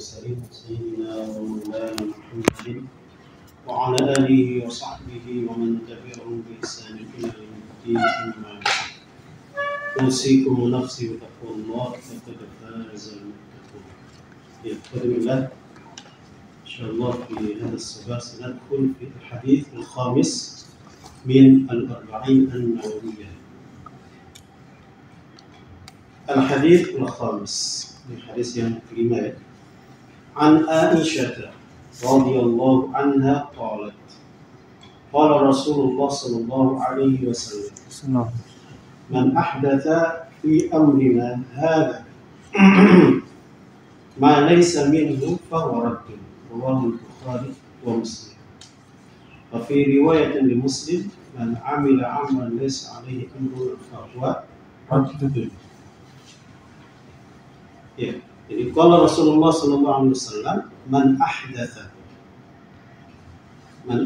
المرسلين سيدنا ومولانا محمد وعلى آله وصحبه ومن تبعهم بإحسان إلى يوم الدين. أما بعد أوصيكم ونفسي بتقوى الله فقد فاز المتقون. بفضل الله إن شاء الله في هذا الصباح سندخل في الحديث الخامس من الأربعين النووية. الحديث الخامس من حديث yang kelima ya. An Aisyah radhiyallahu anha qalat qala Rasulullah sallallahu alaihi wasallam man ahdatha fi amrina hadha ma laysa minhu fa huwa radd. Rawahu al-Bukhari wa Muslim. Wa fi riwayatin li Muslim man amila amalan laysa alaihi amruna fa huwa radd. Ya, jadi kalau Rasulullah sallallahu alaihi wasallam man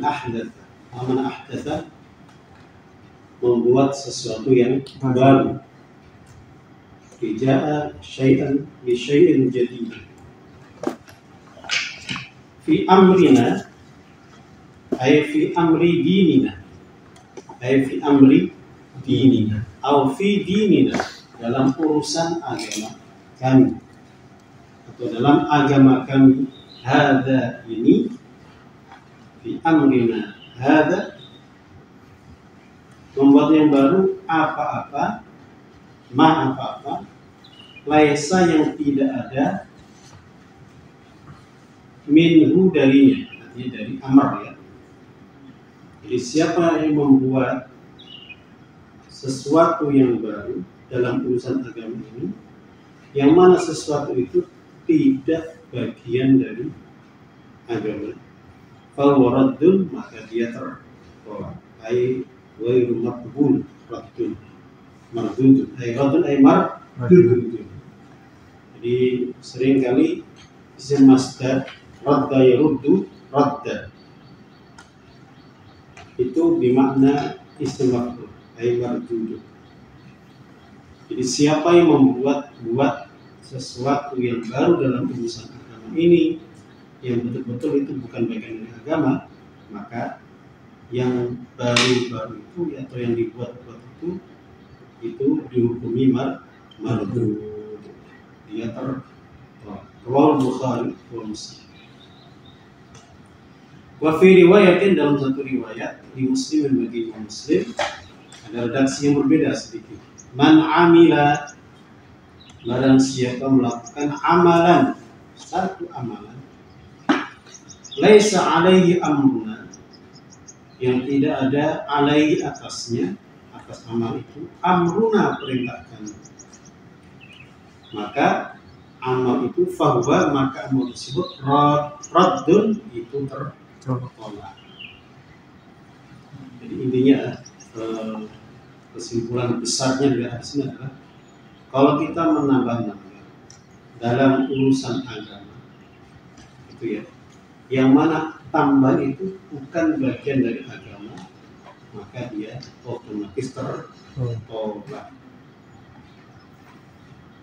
ahdatha membuat sesuatu yang baru. Ja'a syai'an bi syai'in jadid. Fi amrina ay fi amri dinina. Ay fi amri dinina atau fi dinina, dalam urusan agama kami atau dalam agama kami. Hadza ini fi amrina hadza, membuat yang baru apa-apa, apa-apa, laisa yang tidak ada, minhu darinya, artinya dari amr ya. Jadi siapa yang membuat sesuatu yang baru dalam urusan agama ini, yang mana sesuatu itu tidak bagian dari agama, fahuwa raddun, maka dia tertolak. Ai ghairu maqbul, raddun, mardudun, ai raddun ai mardudun. Jadi seringkali isim masdar radda yaruddu radda itu bermakna isim maf'ul, ai mardudun. Jadi siapa yang membuat sesuatu yang baru dalam urusan agama ini, yang betul-betul itu bukan bagian dari agama, maka yang baru-baru itu atau yang dibuat-buat itu dihukumi mardud, dia tertolak. Rawahu Bukhari wa Muslim. Wa fi riwayatin, dalam satu riwayat di Muslim bagi Muslim ada redaksi yang berbeda sedikit. Man amila, barang siapa melakukan amalan, satu amalan, laisa alaihi amruna, yang tidak ada alaihi atasnya, atas amal itu, amruna perintah kami, maka amal itu fahuwa, maka amal tersebut raddun, itu tertolak. Jadi intinya kesimpulan besarnya dari hadis ini adalah kalau kita menambah-nambah dalam urusan agama itu ya, yang mana tambah itu bukan bagian dari agama, maka dia otomatis tertolak.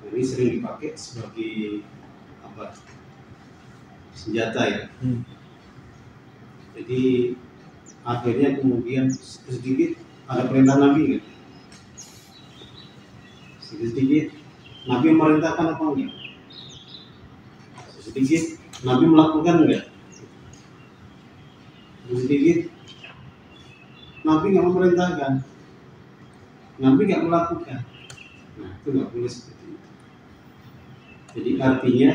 Ini sering dipakai sebagai apa? Senjata ya. Jadi akhirnya kemudian sedikit ada perintah Nabi kan? Sedikit Nabi memerintahkan apa enggak? Sedikit Nabi melakukan enggak? Sedikit Nabi enggak memerintahkan, Nabi enggak melakukan. Nah, itu enggak boleh seperti itu. Jadi artinya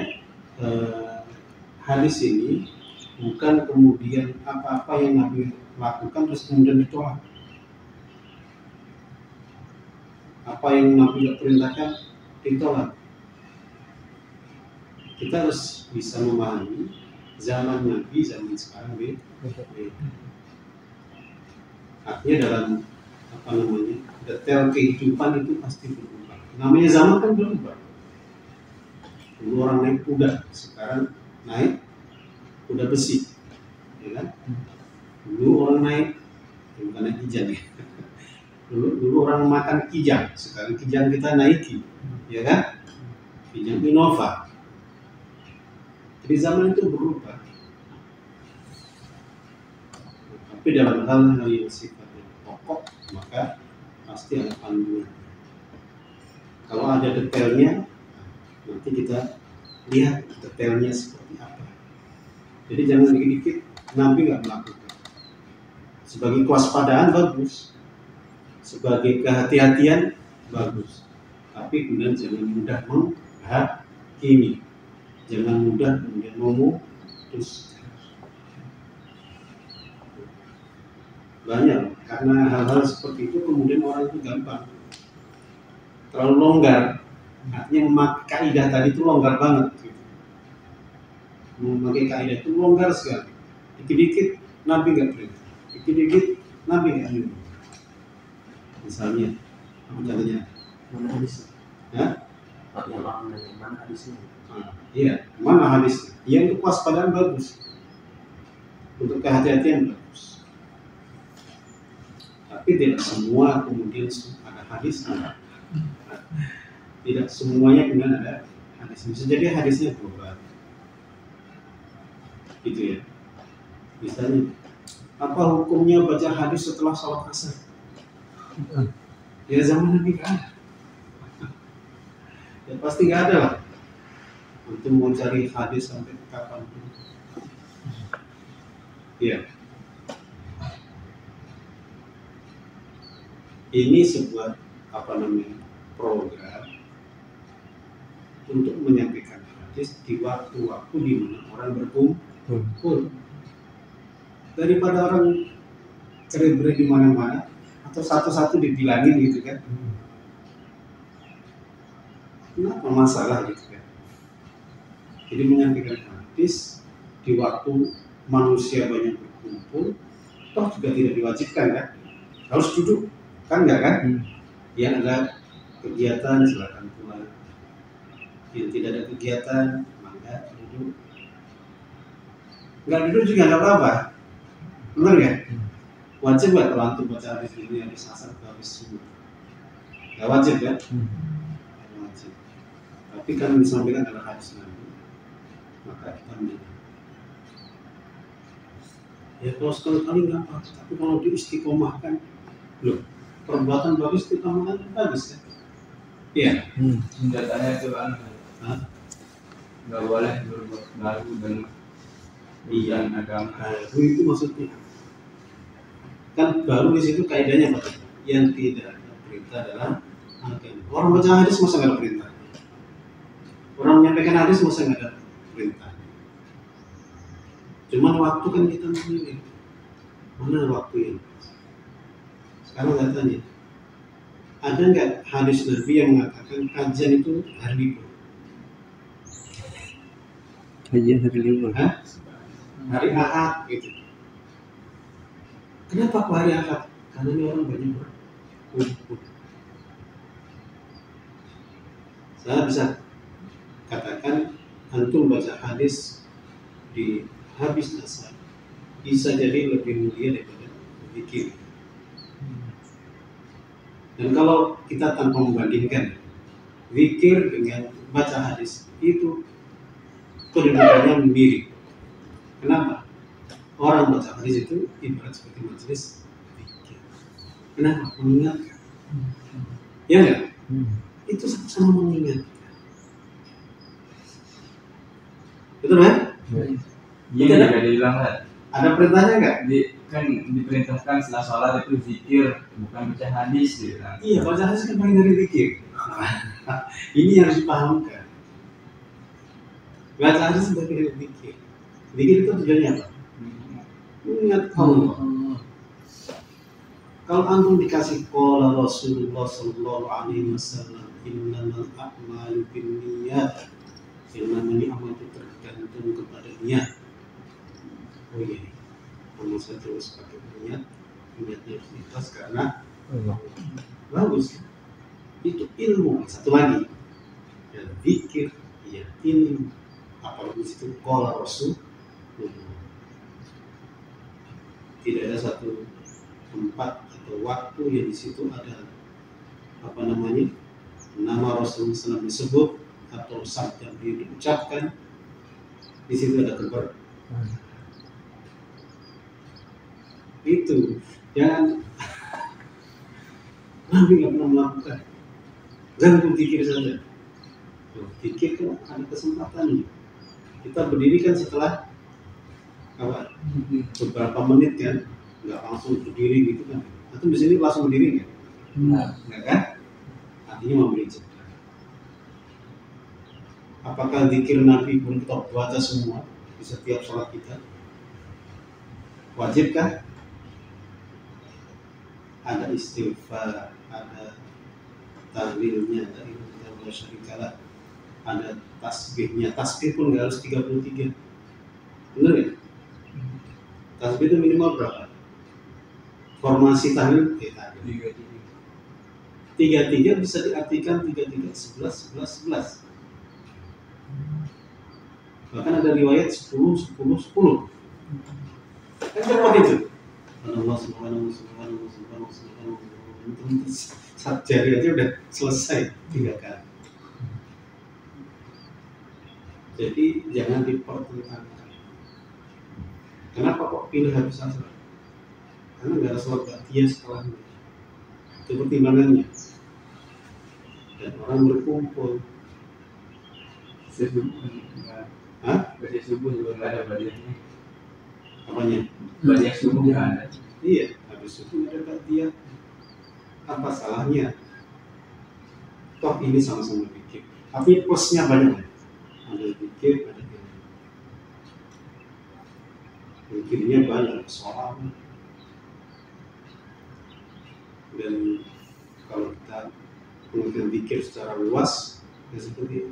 hadis ini bukan kemudian apa-apa yang Nabi lakukan terus kemudian ditolak. Apa yang Nabi perintahkan ditolak. Kita harus bisa memahami zaman Nabi, zaman sekarang beda. Artinya dalam detail kehidupan itu pasti berubah. Namanya zaman kan berubah. Dulu orang naik kuda, sekarang naik kuda besi, ya kan? Dulu orang naik, bukan naik kijang ya. Dulu orang makan kijang, sekarang kijang kita naiki, ya kan? Kijang Innova. Jadi zaman itu berubah. Tapi dalam hal yang sifatnya pokok, maka pasti ada panduan. Kalau ada detailnya, nanti kita lihat detailnya seperti apa. Jadi jangan dikit-dikit Nabi nggak melakukan. Sebagai kewaspadaan bagus, sebagai kehati-hatian bagus. Tapi kemudian jangan mudah menghakimi, jangan mudah kemudian memutus. Banyak karena hal-hal seperti itu kemudian orang itu gampang terlalu longgar, artinya memakai kaidah tadi itu longgar banget gitu. Memakai kaidah itu longgar sekali, dikit-dikit Nabi nggak perintah, dikit-dikit Nabi nggak nyuruh. Misalnya apa contohnya? Mana hadisnya? Ya? Yang orang nanya mana hadisnya? Iya, mana hadisnya? Yang itu kewaspadaan bagus, untuk kehati-hatian bagus. Tapi tidak semua kemudian ada hadisnya. Tidak semuanya kemudian ada hadisnya. Bisa jadi hadisnya berubah. Gitu ya. Misalnya, apa hukumnya baca hadis setelah sholat asar? Ya zaman Nabi nggak ada. Ya pasti nggak ada lah. Untuk mau cari hadis sampai kapan pun. Ya. Ini sebuah program untuk menyampaikan hadis di waktu-waktu di mana orang berkumpul. Daripada orang cerai-berai di mana-mana atau satu-satu dibilangin gitu kan. Kenapa masalah gitu kan? Jadi menyampaikan hadis di waktu manusia banyak berkumpul, toh juga tidak diwajibkan kan? Harus duduk. Kan enggak kan? Yang ada kegiatan silakan pulang. Yang tidak ada kegiatan maka duduk. Enggak duduk juga enggak apa-apa. Benar enggak? Wajib enggak kalau antum baca hadis ini hadis hasan atau hadis sunnah? Enggak wajib kan? Wajib. Tapi kan disampaikan adalah hadis Nabi, maka kita mendengar. Ya kalau sekali-kali enggak apa-apa, tapi kalau diistiqomahkan, loh. Perbuatan bagus kita mengatakan bagus kan? Iya. Senjatanya itu kan nggak boleh berbuat baru dan ujian agama. Itu maksudnya. Kan baru di situ kaidahnya apa? Yang tidak ada perintah dalam agama. Orang baca hadis masa nggak ada perintah? Orang menyampaikan hadis masa nggak ada perintah? Cuman waktu kan kita memilih mana waktu yang sekarang saya tanya, ada nggak hadis Nabi yang mengatakan kajian itu hari libur? Kajian hari libur? Hari Ahad gitu. Kenapa kok hari Ahad? Karena ini orang banyak berkumpul. Saya bisa katakan antum baca hadis di habis asar bisa jadi lebih mulia daripada zikir. Dan kalau kita tanpa membandingkan zikir dengan baca hadis itu kedudukannya mirip. Kenapa? Orang baca hadis itu ibarat seperti majelis zikir. Kenapa? Mengingatkan. Ya enggak? Itu sama-sama mengingatkan. Betul kan? Ini juga dibilang kan? Ada perintahnya enggak? Kan diperintahkan setelah sholat itu zikir, bukan baca hadis gitu kan? Iya, baca hadis kan bagian dari zikir. Ini yang harus dipahamkan. Baca hadis bagian dari zikir. Zikir itu tujuannya apa? Ingat Allah. Kalau antum dikasih qala Rasulullah sallallahu alaihi wasallam, innamal a'malu binniyat. Yang namanya amal itu tergantung kepada niat. Oh iya. Amal saya terus pakai niatnya harus ikhlas karena bagus. Itu ilmu. Satu lagi, dan zikir, ya ilmu. Apalagi itu qala Rasul. Tidak ada satu tempat atau waktu yang di situ ada nama Rasulullah SAW disebut atau sabda beliau diucapkan di situ ada keber. Itu jangan Nabi nggak pernah melakukan. Jangan pikir saja. Pikir kan ada kesempatannya. Kita berdiri kan setelah apa? Beberapa menit kan, nggak langsung berdiri gitu kan. Atau di sini langsung berdiri nggak? Nggak kan? Artinya memberi jeda. Apakah zikir Nabi pun kita baca semua di setiap sholat kita? Wajibkah? Ada istighfar, ada tahlilnya, ada ilah syarikalah, ada tasbihnya. Tasbih pun nggak harus 33. Benar ya? Tasbih itu minimal berapa? Formasi tahlil 33 bisa diartikan 33 11 11 11. Bahkan ada riwayat 10 10 10. Kan cepat itu. Allah subhanahu wa satu jari aja udah selesai 3 kali. Jadi jangan dipertentangkan. Kenapa kok pilih habis asar? Karena nggak ada sholat ba'diyah setelahnya. Itu pertimbangannya. Dan orang berkumpul. Baca subuh juga nggak ada badiahnya. Apanya? Badiah subuh nggak ada. Iya, habis itu ada ba'diyah. Apa salahnya? Toh ini sama-sama pikir. Tapi plusnya banyak. Ada pikir, ada ilmu. Pikirnya banyak soal. Dan kalau kita mengerti pikir secara luas, ya seperti itu.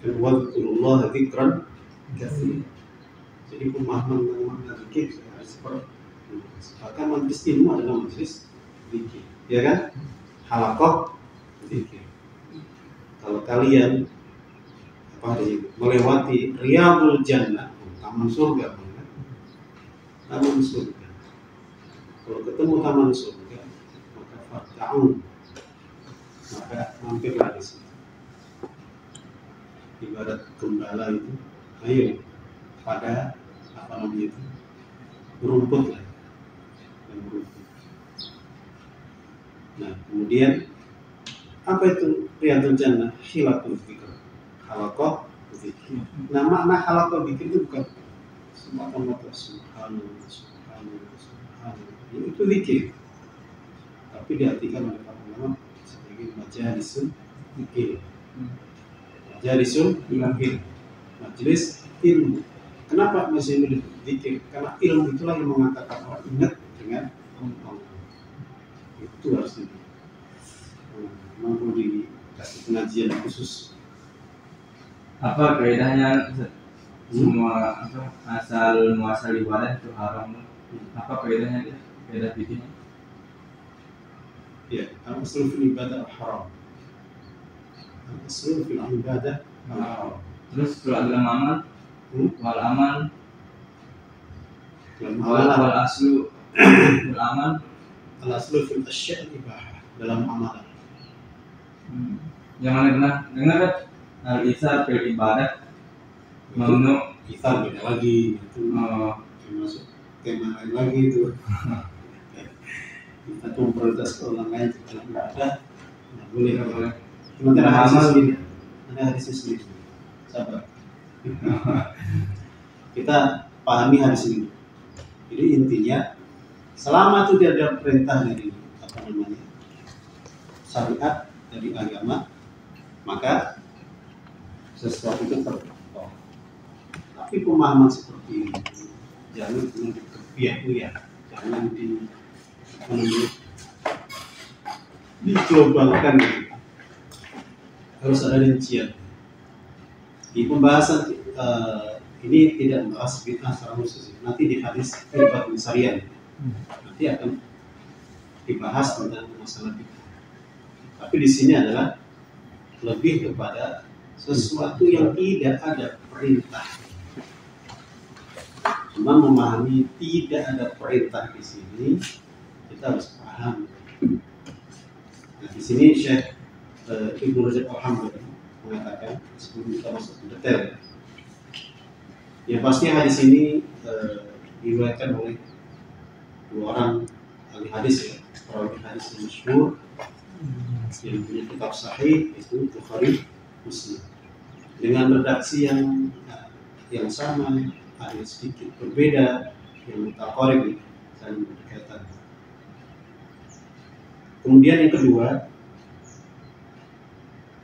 Dan wadkurullah dzikran katsira. Jadi pemahaman tentang makna zikir harus seperti itu. Bahkan majelis ilmu adalah majelis zikir, ya kan? Halaqah zikir. Kalau kalian melewati riyadul jannah, taman surga, taman surga. Kalau ketemu taman surga, maka farta'un, maka mampirlah di situ. Ibarat gembala itu, ayo pada apa namanya itu, berumput lah, dan berumput. Nah, kemudian apa itu riyadul jannah? Hilaqul dzikr, halaqah dzikr. Nah, makna halaqah dzikr itu bukan semata-mata subhanallah, subhanallah, subhanallah. Itu zikir, tapi diartikan oleh para ulama sebagai majalisul dzikir, majalisul ilmu, majelis ilmu. Kenapa masih memilih zikir? Karena ilmu itulah yang mengatakan orang ingat dengan Allah. Itu harus mampu dikasih pengajian khusus. Apa kaidahnya? Semua apa asal muasal ibadah itu haram. Apa kaidahnya? Kaidah fikihnya? Ya, al-aslu fil ibadah haram. Al-aslu fil ibadah haram. Terus kalau dalam amal, wal amal, wal aslu fil amal, al-aslu fil asya' ibahah, dalam amalan. Yang mana dengar al-isar fil ibadah mamnu. Kita beda lagi itu termasuk tema lain lagi itu. Kita memprioritaskan orang lain dalam ibadah nggak boleh. Sementara hadisnya sendiri, ada hadisnya sendiri. Sabar. Kita pahami hadis ini. Jadi intinya selama itu tidak ada perintah dari apa namanya syariat dari agama, maka sesuatu itu tertentu. Tapi pemahaman seperti ini jangan dikebiah-biah, jangan diglobalkan gitu. Harus ada rincian. Di pembahasan ini tidak membahas bid'ah secara khusus. Nanti di hadis Ibnu Sarian nanti akan dibahas tentang masalah bid'ah. Tapi di sini adalah lebih kepada sesuatu yang tidak ada perintah. Cuma memahami tidak ada perintah di sini, kita harus paham. Nah, di sini Syekh Ibnu Rajab Al-Hambali mengatakan sebelum kita masuk ke detail, Yang pasti hadis ini diriwayatkan oleh dua orang ahli hadis ya, perawi hadis yang masyhur yang punya kitab sahih, itu Bukhari, Muslim, dengan redaksi yang sama, ada sedikit berbeda, yang mutaqarib, saling berdekatan. Kemudian yang kedua,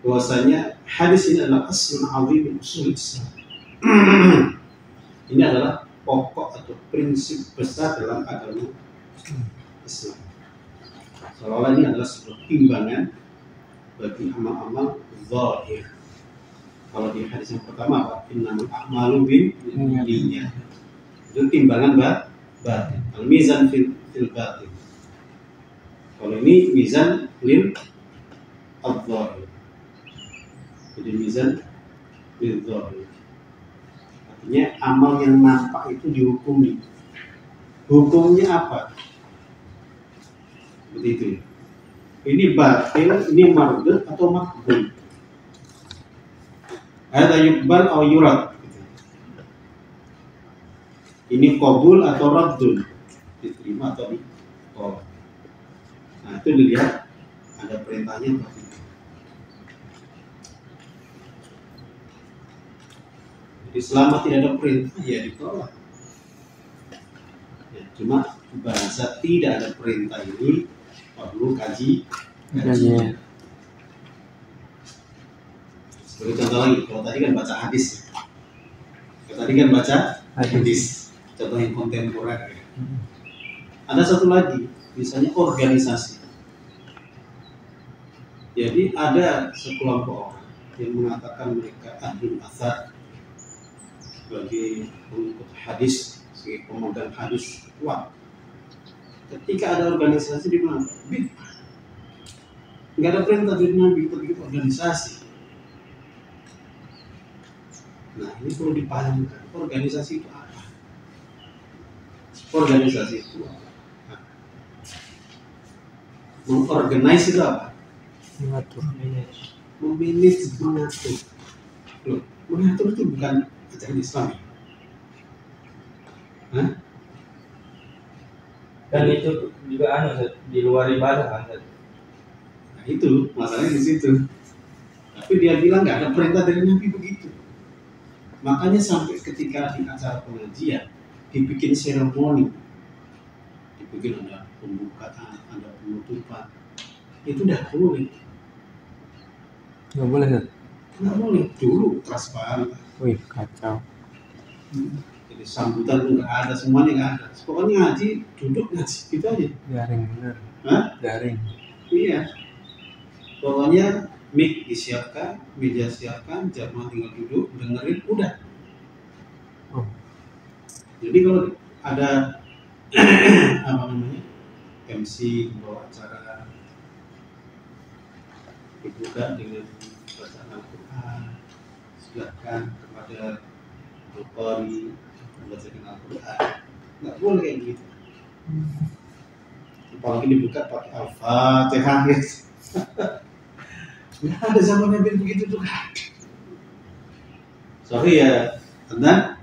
bahwasanya hadis ini adalah aslun azim usul Islam. Ini adalah pokok atau prinsip besar dalam agama Islam. Seolah-olah ini adalah sebuah timbangan bagi amal-amal zahir. Kalau di hadis yang pertama apa? Innamal a'malu binniyat. Itu timbangan batin. Al-mizan fil batin. Kalau ini mizan lil al-zahir. Jadi mizan lil zahir. Artinya amal yang nampak itu dihukumi. Hukumnya apa? Seperti itu. Ini batil, ini mardud atau makbul. Ada yukbal atau yurad. Ini qabul atau raddun, diterima atau ditolak. Nah itu dilihat ada perintahnya atau tidak. Jadi selama tidak ada perintah ya ditolak. Ya, cuma bahasa tidak ada perintah ini perlu kajian. Sebagai contoh lagi, kalau tadi kan baca hadis ya. Kalau tadi kan baca hadis, contoh yang kontemporer ya. Ada satu lagi, misalnya organisasi. Jadi ada sekelompok orang yang mengatakan mereka ahlul athar, sebagai pengikut hadis, sebagai pemegang hadis kuat. Ketika ada organisasi di mana? Nggak ada perintah dari Nabi untuk bikin organisasi. Nah ini perlu dipahamkan. Organisasi itu apa? Organisasi itu apa? Mengorganize itu apa? Mengatur. Memanage, mengatur. Loh, mengatur itu bukan ajaran Islam. Hah? Dan itu juga di luar ibadah kan. Nah itu masalahnya di situ. Tapi dia bilang nggak ada perintah dari Nabi begitu. Makanya sampai ketika di acara pengajian dibikin seremoni, dibikin ada pembukaan, ada penutupan, itu udah boleh. Nggak boleh kan? Nggak boleh dulu transparan. Wih kacau. Jadi sambutan tuh nggak ada, semuanya nggak ada. Pokoknya ngaji, duduk ngaji, gitu aja. Garing bener. Hah? Garing. Iya. Pokoknya mic disiapkan, meja siapkan, jamaah tinggal duduk, dengerin, udah. Oh. Jadi kalau ada apa namanya MC membawa acara, dibuka dengan bacaan Al-Quran, silakan kepada Al-Qari membacakan Al-Quran. Nggak boleh kayak gitu. Apalagi dibuka pakai Al-Fatihah gitu. Nggak ada zaman Nabi begitu tuh. Sorry ya, Anda?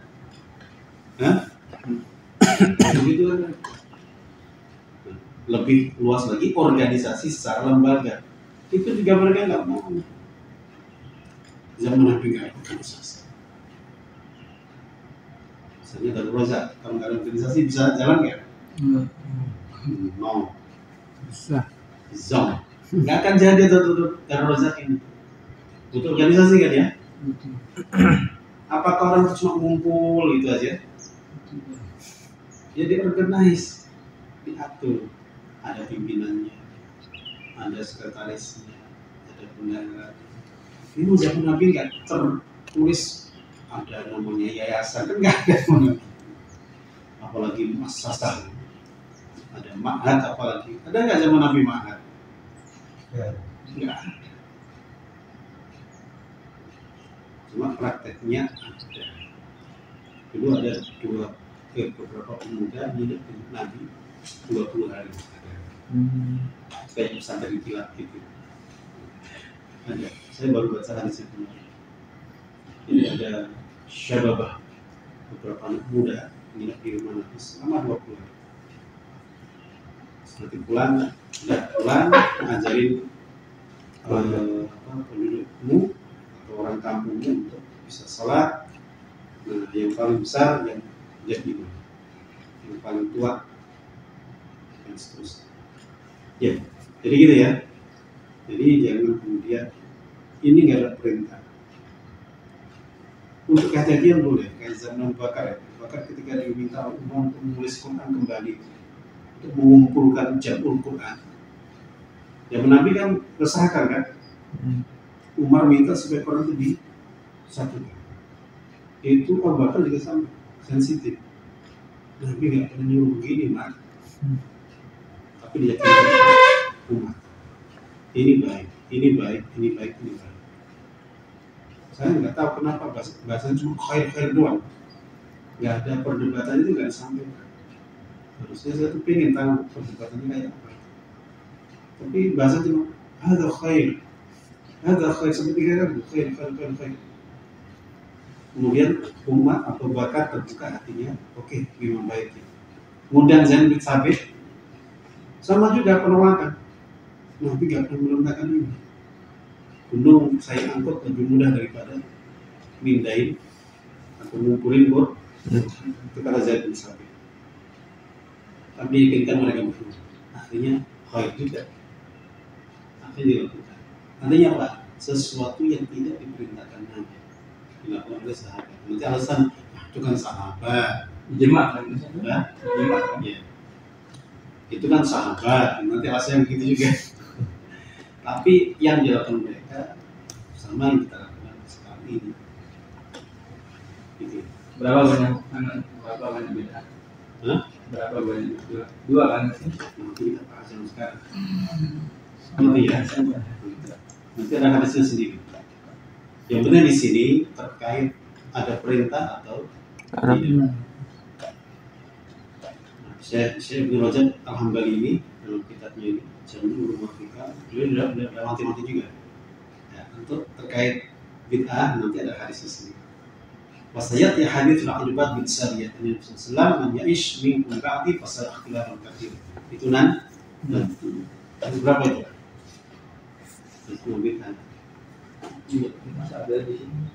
Hah? Begitu kan? Lebih luas lagi organisasi secara lembaga. Itu juga mereka nggak mau. Zaman Nabi nggak ada organisasi. Misalnya Darul Razak, kalau nggak ada organisasi bisa jalan nggak? Mau. Bisa. Zong. Nggak akan jadi Darul Razak ini. Butuh organisasi kan ya? Apakah orang cuma ngumpul gitu aja? Jadi organize, diatur, ada pimpinannya, ada sekretarisnya, ada bendahara. Ini zaman Nabi nggak tertulis ada namanya yayasan, kan nggak ada namanya. Apalagi madrasah, ada ma'had, apalagi ada nggak zaman Nabi ma'had? Nggak ada. Cuma prakteknya ada. Dulu ada beberapa pemuda hidup dengan Nabi 20 hari ada. Kayak pesantren kilat gitu. Ada. Saya baru baca hadis yang kemarin. Ini ada syababah. beberapa anak muda nginep di rumah Nabi selama 2 bulan. Nanti pulang ngajarin pendudukmu atau orang kampungmu untuk bisa sholat. Nah, yang paling besar yang jadi imam, yang paling tua dan seterusnya. Ya, jadi gitu ya. Jadi jangan kemudian ini nggak ada perintah. Untuk kejadian boleh, kayak zaman Bakar ya. Bakar ketika diminta Umar untuk menulis Quran kembali, untuk mengumpulkan jamul Quran. Ya Nabi kan resahkan kan. Umar minta supaya Quran itu disatukan. Itu Abu Bakar juga sama, sensitif. Nabi nggak pernah nyuruh begini, Mak. Tapi dia Umar. Ini baik, ini baik, ini baik, ini baik. Saya nggak tahu kenapa bahasanya cuma khair doang, nggak ada perdebatan, itu nggak disampaikan. Harusnya saya tuh pengen tahu perdebatannya kayak apa. Tapi bahasa cuma ada khair seperti khair. Kemudian umat Abu Bakar terbuka hatinya, oke, memang baik. Kemudian Zain bin Sabit sama juga penolakan. Nabi nggak pernah merendahkan ini. Gunung saya angkut lebih mudah daripada mindain atau ngumpulin bor. Itu kata Zaid bin Sabit. Tapi yakinkan mereka berdua. Akhirnya khair juga. Akhirnya dilakukan. Artinya apa? Sesuatu yang tidak diperintahkan Nabi dilakukan oleh sahabat. Nanti alasan itu kan sahabat. Jemaah kan? Jemaah kan? Ya. Itu kan sahabat. Nanti alasan yang begitu juga. Tapi yang dilakukan mereka sama yang kita lakukan sekarang ini. Gitu. Berapa banyak beda? Berapa banyak? Dua kan? Nanti kita bahas yang sekarang. Nanti ya. Nanti ada hadisnya sendiri. Yang benar di sini terkait ada perintah atau tidak. Saya Ibnu Rajab Al-Hambali ini dalam kitabnya ini Jamul Ulum Afrika, beliau tidak mati juga. Ya, untuk terkait bid'ah nanti ada hadisnya sendiri. Wasayat ya hadits al-aqibat bin Sariyah Nabi sallallahu alaihi wasallam man ya'ish minkum ba'di fasara ikhtilafan katsir. Itu berapa itu? Itu bid'ah. Masih ada di sini.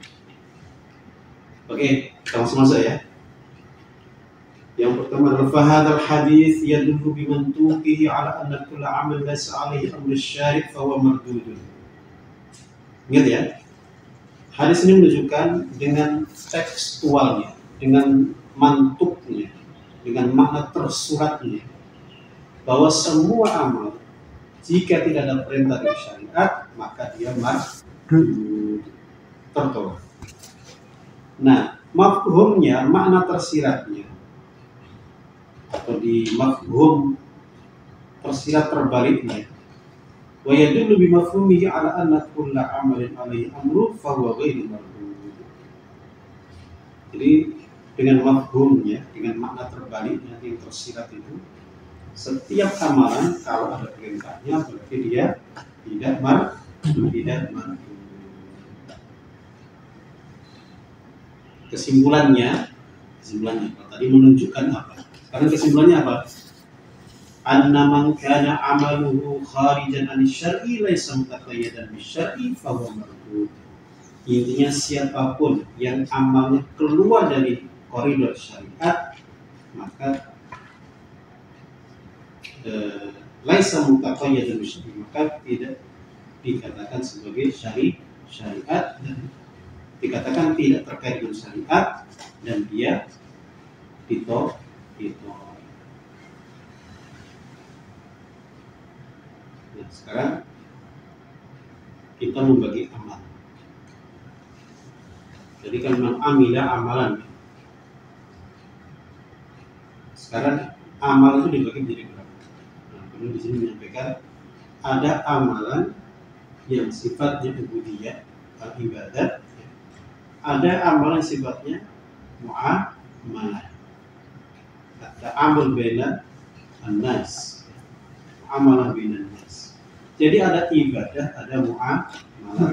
Oke, kita langsung masuk ya. Yang pertama adalah fahadal hadis yadullu bimantuqihi ala anna kulla amal laysa alaihi amru syari' fa huwa mardudun. Ingat ya. Hadis ini menunjukkan dengan tekstualnya, dengan mantuknya, dengan makna tersuratnya bahwa semua amal jika tidak ada perintah dari syariat maka dia mardud, tertolak. Nah, mafhumnya, makna tersiratnya atau di mafhum tersirat terbaliknya wa yadullu bi mafhumihi ala anna kulla amalin alaihi amru fa huwa ghairu mardud. Jadi dengan mafhumnya, dengan makna terbaliknya yang tersirat itu, setiap amalan kalau ada perintahnya berarti dia tidak mardud. Kesimpulannya tadi menunjukkan apa? Karena kesimpulannya apa? Anna man kana amaluhu kharijan an syar'i laysa mutaqayyidan bisyar'i fa huwa mardud. Intinya siapapun yang amalnya keluar dari koridor syariat maka laysa mutaqayyidan bisyar'i, maka tidak dikatakan sebagai syariat dan dikatakan tidak terkait dengan syariat dan dia ditolak. Nah, sekarang kita membagi amal. Jadi kan memang amila amalan. Sekarang amal itu dibagi menjadi berapa? Nah, perlu di sini menyampaikan ada amalan yang sifatnya ubudiyah, ibadat. Ada amalan sifatnya muamalah. Ada amal bainan an-nas, amalan bainan nas. Jadi ada ibadah, ada muamalah.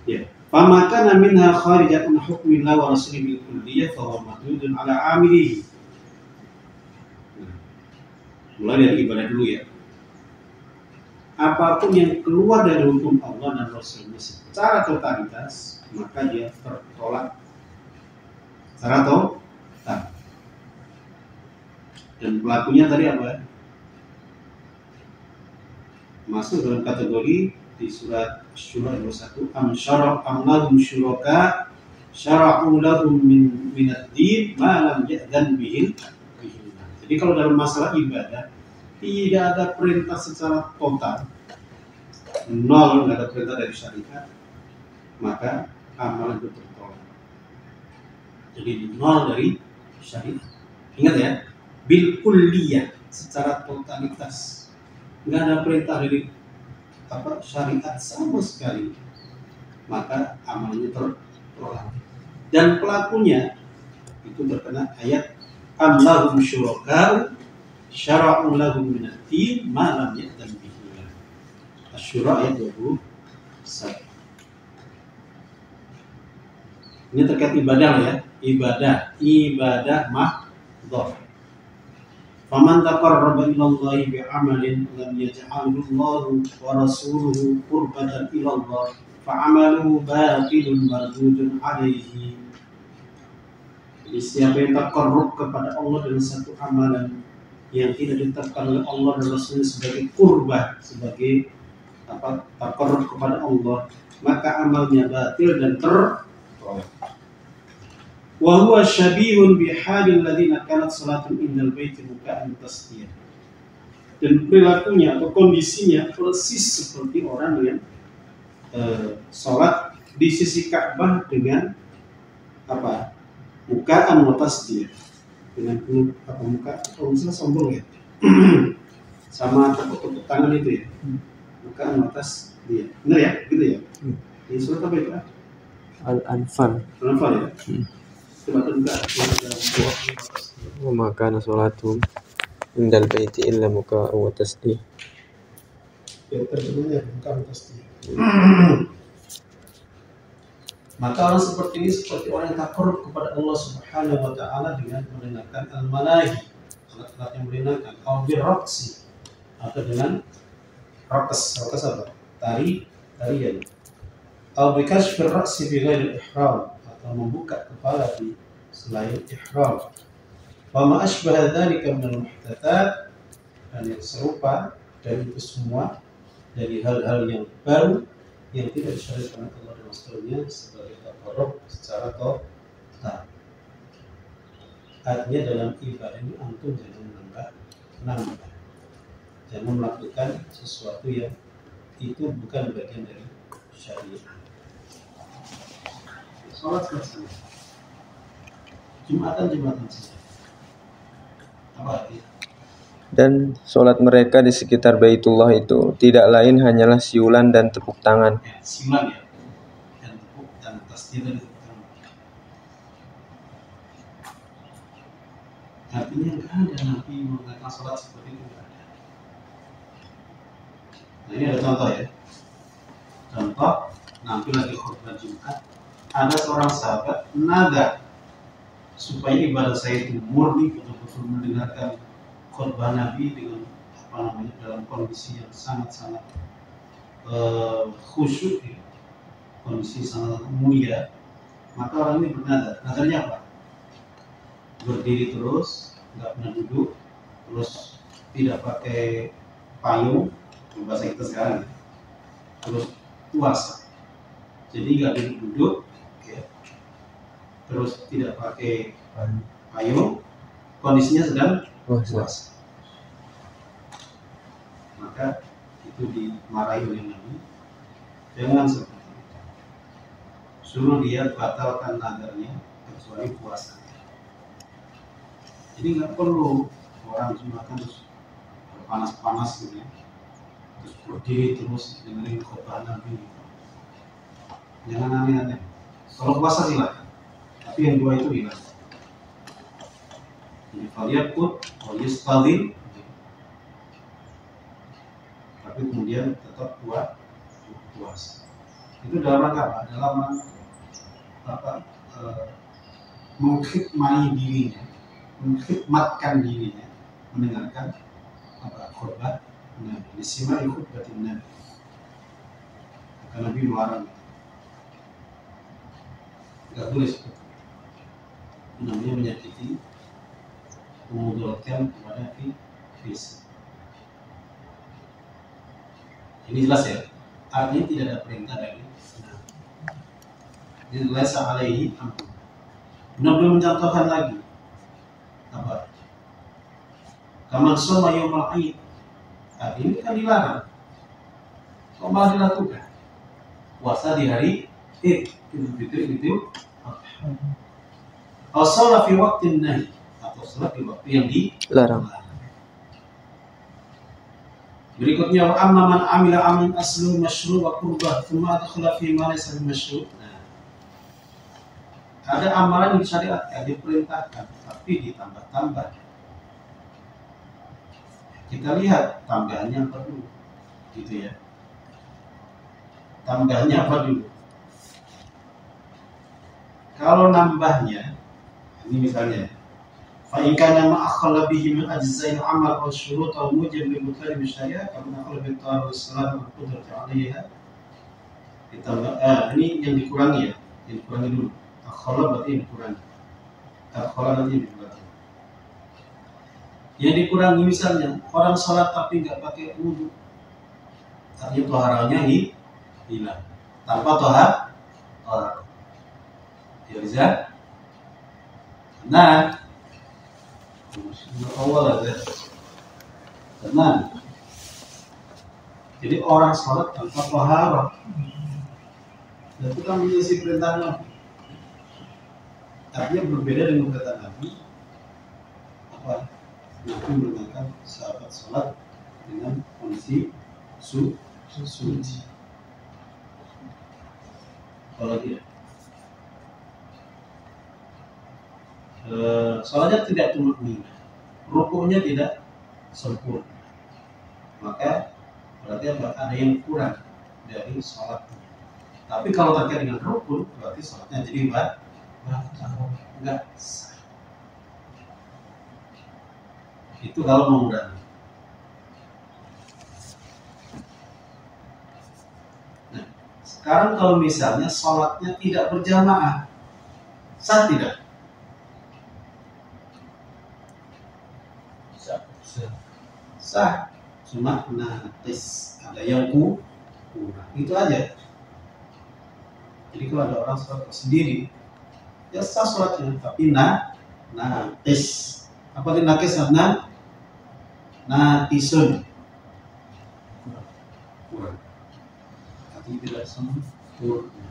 Ya. Fama kana minha kharijatan hukmillah wa rasulihi bil kulliyah fa huwa mardudun ala amilihi. Mulai dari ibadah dulu ya. Apapun yang keluar dari hukum Allah dan Rasulnya secara totalitas, maka dia tertolak secara total. Dan pelakunya tadi apa? Masuk dalam kategori di surat Syura 21, am lahum syuraka syara'u lahum min ad-din ma lam ya'zan bihi. Jadi kalau dalam masalah ibadah tidak ada perintah secara total, nol, nggak ada perintah dari syariat, maka amalan itu tertolak. Jadi nol dari syariat. Ingat ya, bil kulliyah, secara totalitas, nggak ada perintah dari syariat sama sekali, maka amalnya tertolak. Dan pelakunya itu terkena ayat am lahum syuraka syara'u lahum min ad-din ma lam ya'zan bihi. Asy-Syura ayat 21. Ini terkait ibadah ya, ibadah mahdhah. Faman taqarraba ila Allah bi'amalin lam yaj'alhu Allah wa rasuluhu qurbatan ila Allah fa'amaluhu batilun mardudun alaihi. Jadi siapa yang taqarrub kepada Allah dengan satu amalan yang tidak ditetapkan oleh Allah dan Rasulnya sebagai kurban, sebagai taqarrub kepada Allah, maka amalnya batil dan tertolak. Wa huwa syabihun bihalil ladzina kanat salatun indal baiti muka'an tasdiyah. Dan perilakunya atau kondisinya persis seperti orang yang salat di sisi Ka'bah dengan muka'an wa tasdiyah. Dengan muka atau misalnya sombong ya. Sama tepuk-tepuk tangan itu ya. Muka atas dia. Benar ya? Gitu ya? Ini surat apa itu? Al-Anfal. Al-Anfal ya? Coba tunjukkan. Wa ma kana sholatuhum indal baiti illa muka'an wa tasdih. Ya, terjemahnya muka atas dia. Maka orang seperti ini seperti orang yang takut kepada Allah Subhanahu wa taala dengan mendengarkan al-malahi, alat-alat yang mendengarkan, atau birraqsi, atau dengan raqs apa? Tarian. Atau bikashfir ra'si bi ghairi ihram, atau membuka kepala di selain ihram. Wa ma asbaha dzalika min al-muhdathat, dan yang serupa dari itu semua dari hal-hal yang baru yang tidak disyariatkan Allah dan Rasulnya sebagai taqarrub secara total. Artinya dalam ibadah ini antum jangan nambah. Jangan melakukan sesuatu yang itu bukan bagian dari syariat. Salat selesai. Jumatan saja. Apa artinya? Dan sholat mereka di sekitar Baitullah itu tidak lain hanyalah siulan dan tepuk tangan. Ya, siulan ya, dan tepuk dan tasdih dan tepuk tangan. Artinya nggak ada Nabi mengatakan sholat seperti itu, nggak ada. Nah ini ada contoh ya. Contoh, nanti lagi khutbah Jumat, ada seorang sahabat nada supaya ibadah saya itu murni, betul-betul mendengarkan khutbah Nabi dengan dalam kondisi yang sangat-sangat khusyuk ya, kondisi sangat mulia, maka orang ini bernadar. Nadarnya apa? Berdiri terus, nggak pernah duduk, terus tidak pakai payung, bahasa kita sekarang ya. Terus puasa, jadi nggak duduk ya. Terus tidak pakai payung, kondisinya sedang puasa. Maka itu dimarahi oleh Nabi, jangan seperti itu, suruh dia batalkan nadarnya kecuali puasa. Jadi nggak perlu orang Jumatan terus panas-panas gitu ya, terus berdiri terus dengerin khutbah Nabi. Jangan aneh-aneh. Kalau puasa silakan, tapi yang dua itu hilang. Jadi faliyakut, walistalim, tapi kemudian tetap puasa. Itu dalam rangka apa? Dalam apa? Mengkhidmati dirinya, mengkhidmatkan dirinya, mendengarkan apa khutbah Nabi. Disimak khutbah Nabi. Maka Nabi melarang. Tidak boleh seperti itu. Namanya menyakiti, memudaratkan kepada fisik. Ini jelas ya. Artinya tidak ada perintah dari Nabi. Ini laisa alaihi amrun. Nabi mencontohkan lagi apa? Kaman shoma yaumal aid. Ini kan dilarang. Kok malah dilakukan? Puasa di hari Idul Fitri itu Al-Salah fi waktin nahi, atau salat di waktu yang dilarang. Berikutnya wa amma man amila amin aslu masyru' wa qurbah thumma adkhala fi ma laysa masyru'. Ada amalan yang syariatkan diperintahkan tapi ditambah-tambah. Kita lihat tambahannya apa dulu, gitu ya. Tambahnya apa dulu? Kalau nambahnya, ini misalnya, fa in kana ma akhalla bihi min ajza'il amal aw syurut aw mujib li mutalib syariah kama akhalla bi ta'arud as-salat wa qudrati 'alayha. Ditambah ini yang dikurangi ya, yang dikurangi dulu. Akhalla berarti yang dikurangi. Akhalla nanti dikurangi. Yang dikurangi misalnya orang salat tapi nggak pakai wudu, artinya toharanya hilang. Tanpa tohar, ya bisa. Nah, awal aja. Nah, jadi orang salat tanpa tohar, itu kan mengisi perintah Nabi. Artinya berbeda dengan perintah Nabi. Apa? Nabi mengatakan sahabat salat dengan kondisi suci. Kalau dia soalnya tidak tumak-ninah, rukunya tidak sempurna, maka berarti ada yang kurang dari sholatnya. Tapi kalau terkait dengan rukun, berarti sholatnya jadi enggak sah. Itu kalau mengurangi. Nah, sekarang kalau misalnya sholatnya tidak berjamaah, sah tidak? Sah, cuma natis, ada yang kurang, itu aja. Jadi kalau ada orang sholat sendiri, ya sah sholatnya, tapi natis. Apa itu nakis? Natisun, kurang. Artinya tidak sempurna.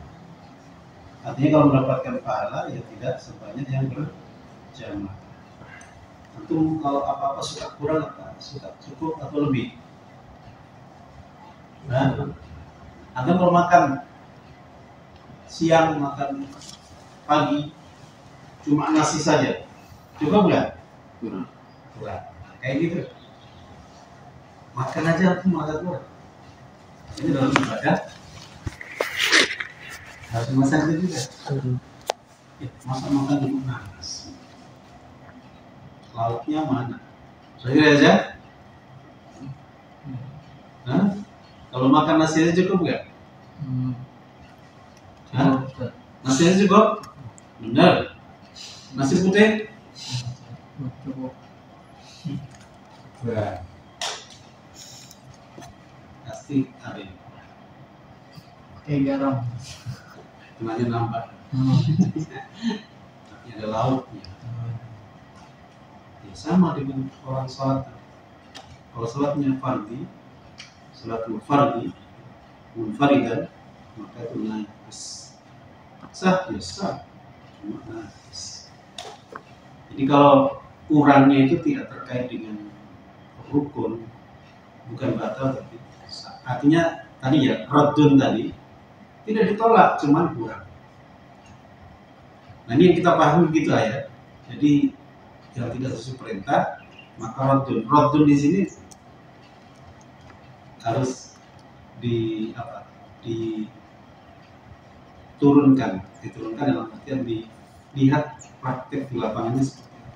Artinya kalau mendapatkan pahala ya tidak sebanyak yang berjamaah. Tentu kalau apa-apa suka kurang, apa suka cukup atau lebih. Nah, Anda kalau makan siang, makan pagi, cuma nasi saja, cukup nggak? Kurang. Kayak gitu. Makan aja aku makan kurang. Ini dalam ibadah harus masak juga. Makan cuma nasi. Lauknya mana? Saya aja. Nah, kalau makan nasi aja cukup nggak? Nasi aja cukup? Benar. Nasi putih? Cukup. Pasti ada yang kurang. Kayak garam. Temannya nambah. Tapi ada lauknya. Sama dengan orang sholat. Kalau sholatnya fardhi, sholatul fardhi, munfaridan, maka itu najis. Sah ya sah, cuma najis. Jadi kalau kurangnya itu tidak terkait dengan rukun, bukan batal tapi sah. Artinya tadi ya raddun tadi tidak ditolak, cuma kurang. Nah ini yang kita pahami begitu ya. Jadi yang tidak sesuai perintah, maka raddun di sini harus diturunkan dalam artian dilihat praktek di lapangannya seperti apa.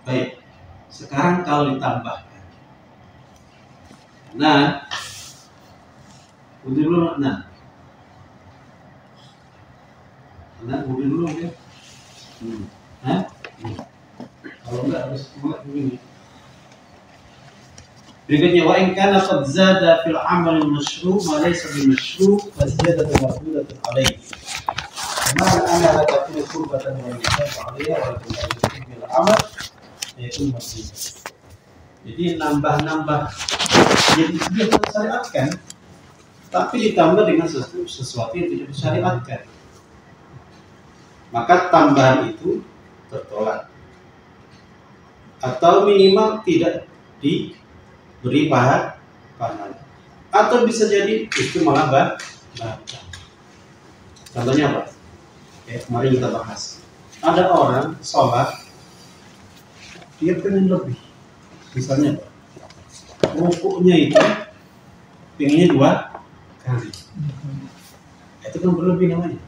Baik, sekarang kalau ditambahkan, nah, udah dulu, nah, udah dulu ya, nah, kalau enggak harus mulai begini. Berikutnya, wa in kana qad zada fil amal al-mashru' ma laysa bil mashru' fa ziyadatu mardudatun alayhi. Karena ana la takunu qurbatan wa yusaf 'alayha wa takunu bil amal yaitu masjid. Jadi nambah-nambah, jadi dia disyariatkan, tapi ditambah dengan sesuatu yang tidak disyariatkan, maka tambahan itu tertolak atau minimal tidak diberi pahala, atau bisa jadi itu malah batal. Contohnya apa? Kayak kemarin kita bahas, ada orang sholat dia pengen lebih, misalnya apa? Rukuknya itu pengennya 2 kali, itu kan berlebih namanya.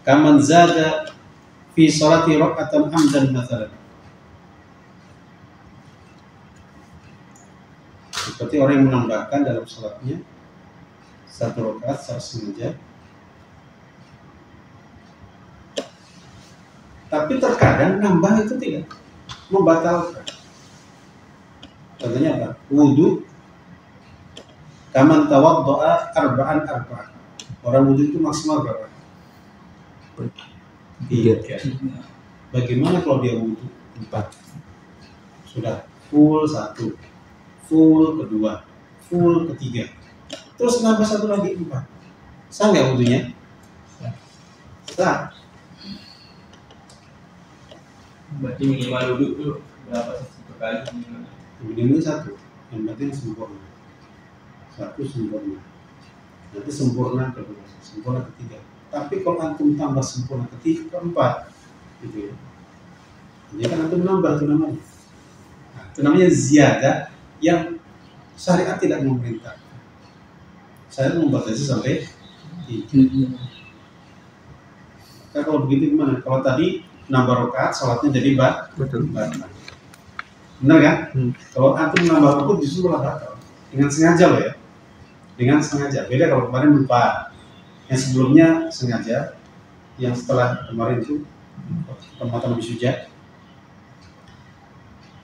Kaman zada fi sholati raka'atan amdan mathalan, seperti orang yang menambahkan dalam sholatnya 1 rakaat secara sengaja, tapi terkadang nambah itu tidak membatalkan. Contohnya apa? Wudu, kaman tawaddo'a arba'an. Orang wudu itu maksimal berapa? 3. Bagaimana kalau dia wudu 4? Sudah full 1, full kedua, full ketiga, terus nambah 1 lagi 4. Sah nggak wudunya? Sah. Berarti minimal duduk tuh berapa sih? 1 kali minimal? Minimal 1, yang penting sempurna. 1 sempurna, nanti sempurna kedua, sempurna ketiga. Tapi kalau antum tambah sempurna ketiga, keempat, gitu ya, jadi kan antum nambah itu namanya. Nah, itu namanya ziyadah yang syariat tidak memerintah. Saya membatasi sampai 3. Nah, kalau begitu gimana? Kalau tadi nambah rakaat, sholatnya jadi batal. Benar kan? Kalau antum nambah rukuk justru malah batal. Dengan sengaja loh ya. Dengan sengaja. Beda kalau kemarin lupa. Yang sebelumnya sengaja, yang setelah kemarin itu permatan wisuda.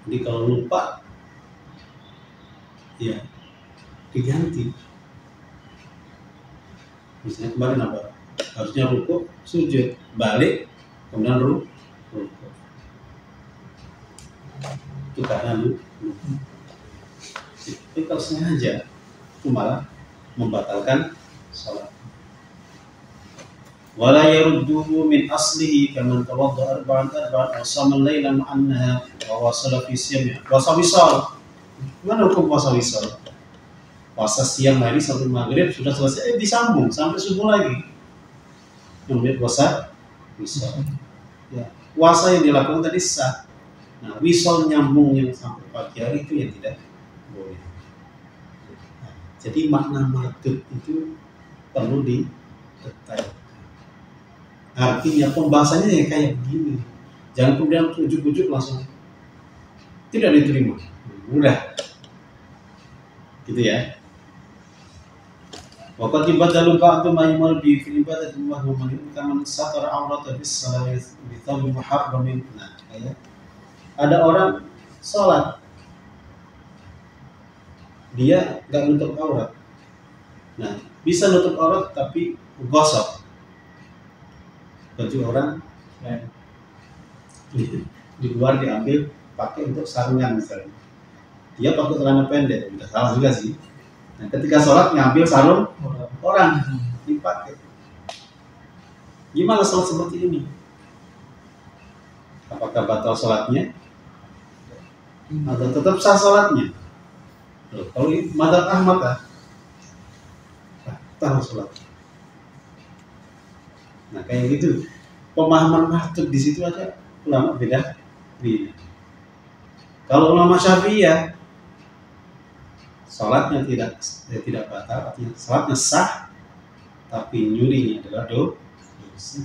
Jadi kalau lupa, ya diganti. Misalnya kemarin apa? Harusnya rukuk, sujud, balik, kemudian rukuk. Itu karena lupa. Tapi kalau sengaja, itu malah membatalkan sholat. Wala yarudduhu min aslihi kaman tawadda arba'an aw sama al-laila ma'annaha wa wasala fi siyamnya. Puasa wisal. Mana hukum puasa wisal? Puasa siang hari sampai maghrib sudah selesai, disambung sampai subuh lagi. Namanya puasa wisal. Ya, puasa yang dilakukan tadi sah. Nah, wisal nyambung yang sampai pagi hari itu yang tidak boleh. Nah, jadi makna madhub itu perlu didetailkan. Artinya pembahasannya yang kayak begini, jangan kemudian ujuk-ujuk langsung tidak diterima. Mudah, gitu ya. Waqad ibadalu ba'du ma yumal bi fi ibadati wa huwa man kaman satara awrata bis salati bi thawbin muharramin. Nah, ya. Ada orang sholat dia nggak nutup aurat. Nah, bisa nutup aurat tapi gosok baju orang di luar, diambil pakai untuk sarungan misalnya. Dia pakai celana pendek, tidak salah juga sih. Nah, ketika sholat ngambil sarung orang dipakai. Gimana sholat seperti ini? Apakah batal sholatnya? Atau tetap sah sholatnya? Kalau madzhab Ahmad batal sholat. Nah, kayak gitu. Pemahaman madhab di situ ada ulama beda. Kalau ulama Syafi'iyah Salatnya tidak batal, artinya salatnya sah, tapi nyurinya adalah dosa.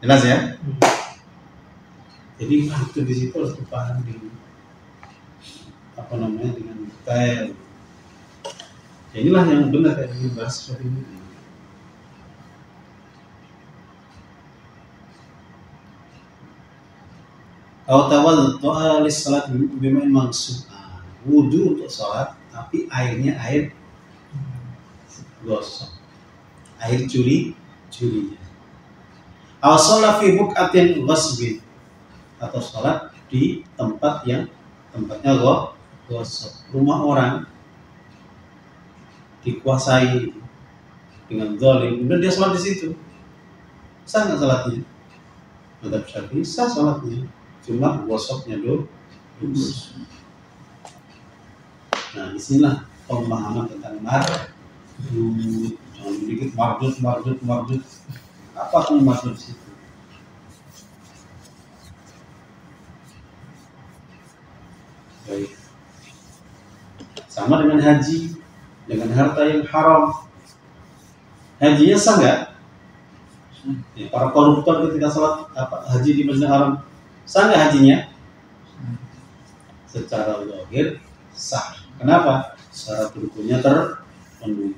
Jelas ya? Jadi itu di situ harus dipahami dengan detail. Ya, inilah yang benar yang dibahas seperti ini. Tawaddu'a lis-salat bima'in mansub. Wudu untuk salat, tapi airnya air gosok, air curinya. Aw sholat fi buqatin ghasbin, atau salat di tempat yang tempatnya gosok, rumah orang dikuasai dengan zalim, kemudian dia sholat di situ, sah nggak sholatnya? Madzhab Syafi'i sah sholatnya, cuma gosoknya dosa. Nah, disinilah pemahaman tentang mardut. Jangan dikit mardut. Apa pun mardut di situ? Baik. Sama dengan haji, dengan harta yang haram. Hajinya sah nggak? Ya, para koruptor ketika sholat haji di Masjidil Haram, sah nggak hajinya? Secara zahir sah. Kenapa? Syarat rukunnya terpenuhi.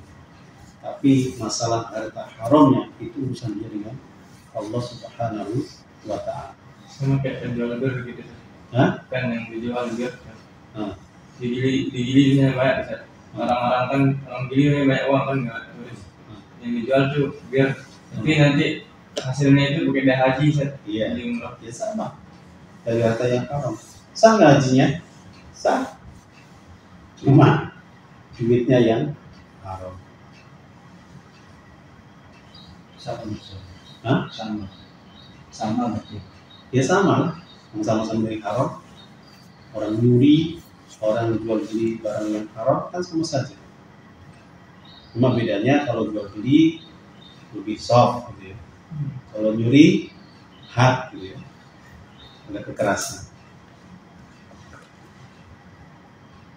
Tapi masalah harta haramnya itu urusan dia dengan Allah Subhanahu wa Ta'ala. Sama kayak penjual bir gitu. Hah? Kan yang dijual bir. Nah. Digili banyak bisa. Orang-orang kan orang gili banyak uang kan nggak tulis. Yang dijual tuh bir. Tapi nanti hasilnya itu bukan dari haji set. Iya. Ya sama. Dari harta yang haram. Sah nggak hajinya? Sah. Cuma duitnya yang haram. Sama berarti. Ya sama, sama-sama dari haram. Orang nyuri, orang jual beli barang yang haram kan sama saja. Cuma bedanya kalau jual beli lebih soft gitu ya. Kalau nyuri hard gitu ya. Ada kekerasan.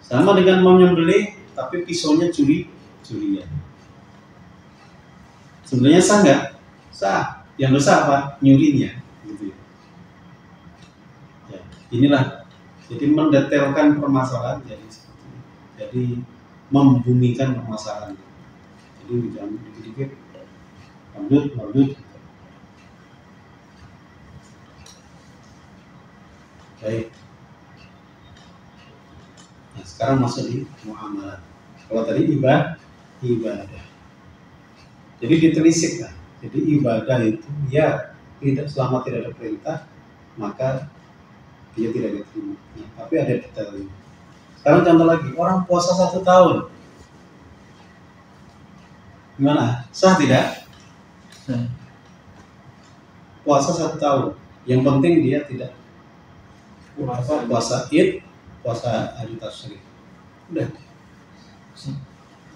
Sama dengan mau nyembelih, tapi pisaunya curian. Sebenarnya sah nggak? Sah. Yang dosa apa? Nyurinya. Gitu ya. Ya, inilah. Jadi mendetailkan permasalahan jadi membumikan permasalahan. Jadi jangan dikit-dikit mardut. Baik. Nah, sekarang masuk di muamalah. Kalau tadi ibadah. Jadi ditelisik lah. Jadi ibadah itu ya selama tidak ada perintah maka dia tidak diterima. Nah, tapi ada detailnya. Sekarang contoh lagi, orang puasa 1 tahun. Gimana? Sah tidak? Puasa 1 tahun. Yang penting dia tidak puasa Id, puasa hari tasyrik. Udah.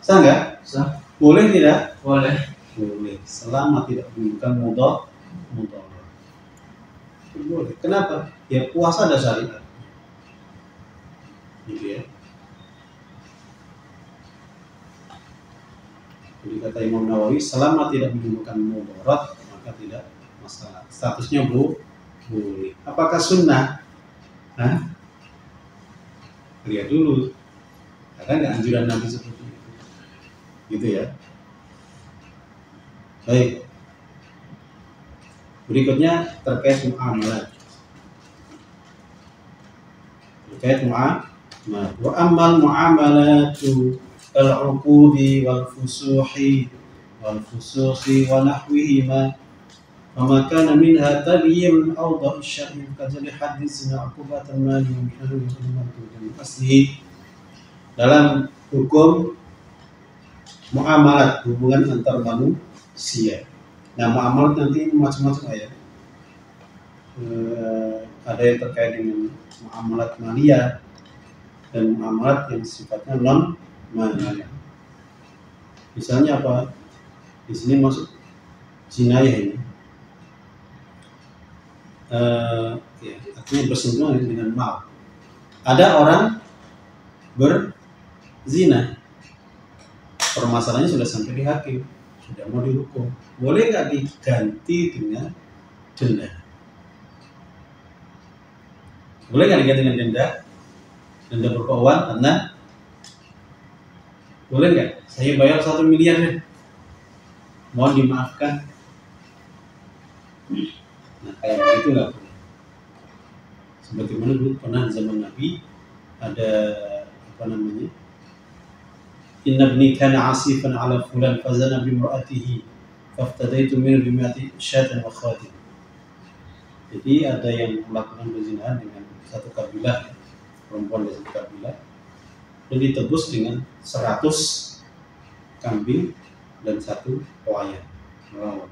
Sah nggak? Sah. Boleh tidak? Boleh. Boleh. Selama tidak menimbulkan mudarat. Boleh. Kenapa? Ya puasa ada syariat. Gitu ya. Jadi kata Imam Nawawi, selama tidak menimbulkan mudarat maka tidak masalah. Statusnya boleh. Apakah sunnah? Lihat dulu. Karena nggak anjuran Nabi seperti itu. Gitu ya. Baik. Berikutnya terkait muamalah. Wa ammal muamalatu al-uqudi wal fusuhi wa nahwihima fama kana minha tabiyyun awdah asy-syar'i kadzalika hadits uqubat al-mali wa minhu al asli. Dalam hukum muamalat, hubungan antar manusia. Nah, muamalat nanti macam-macam ya. Ada yang terkait dengan muamalat maliyah dan muamalat yang sifatnya non maliyah. Misalnya apa? Di sini masuk jinayah ini. Artinya bersentuhan dengan mal. Ada orang zina, permasalahannya sudah sampai di hakim, sudah mau dihukum, boleh nggak diganti dengan denda? Boleh nggak diganti dengan denda? Denda berupa uang, karena boleh nggak? Saya bayar 1 miliar deh, mohon dimaafkan. Nah, kayak begitu nggak boleh. Sebagaimana dulu pernah zaman Nabi ada apa namanya? Inna ibni kana asifan ala fulan fazana bimra'atihi faftadaitu minhu bimi'ati syatan wa khadim. Jadi ada yang melakukan perzinahan dengan satu kabilah, perempuan dari satu kabilah, dan ditebus dengan 100 kambing dan 1 pelayan. Wow.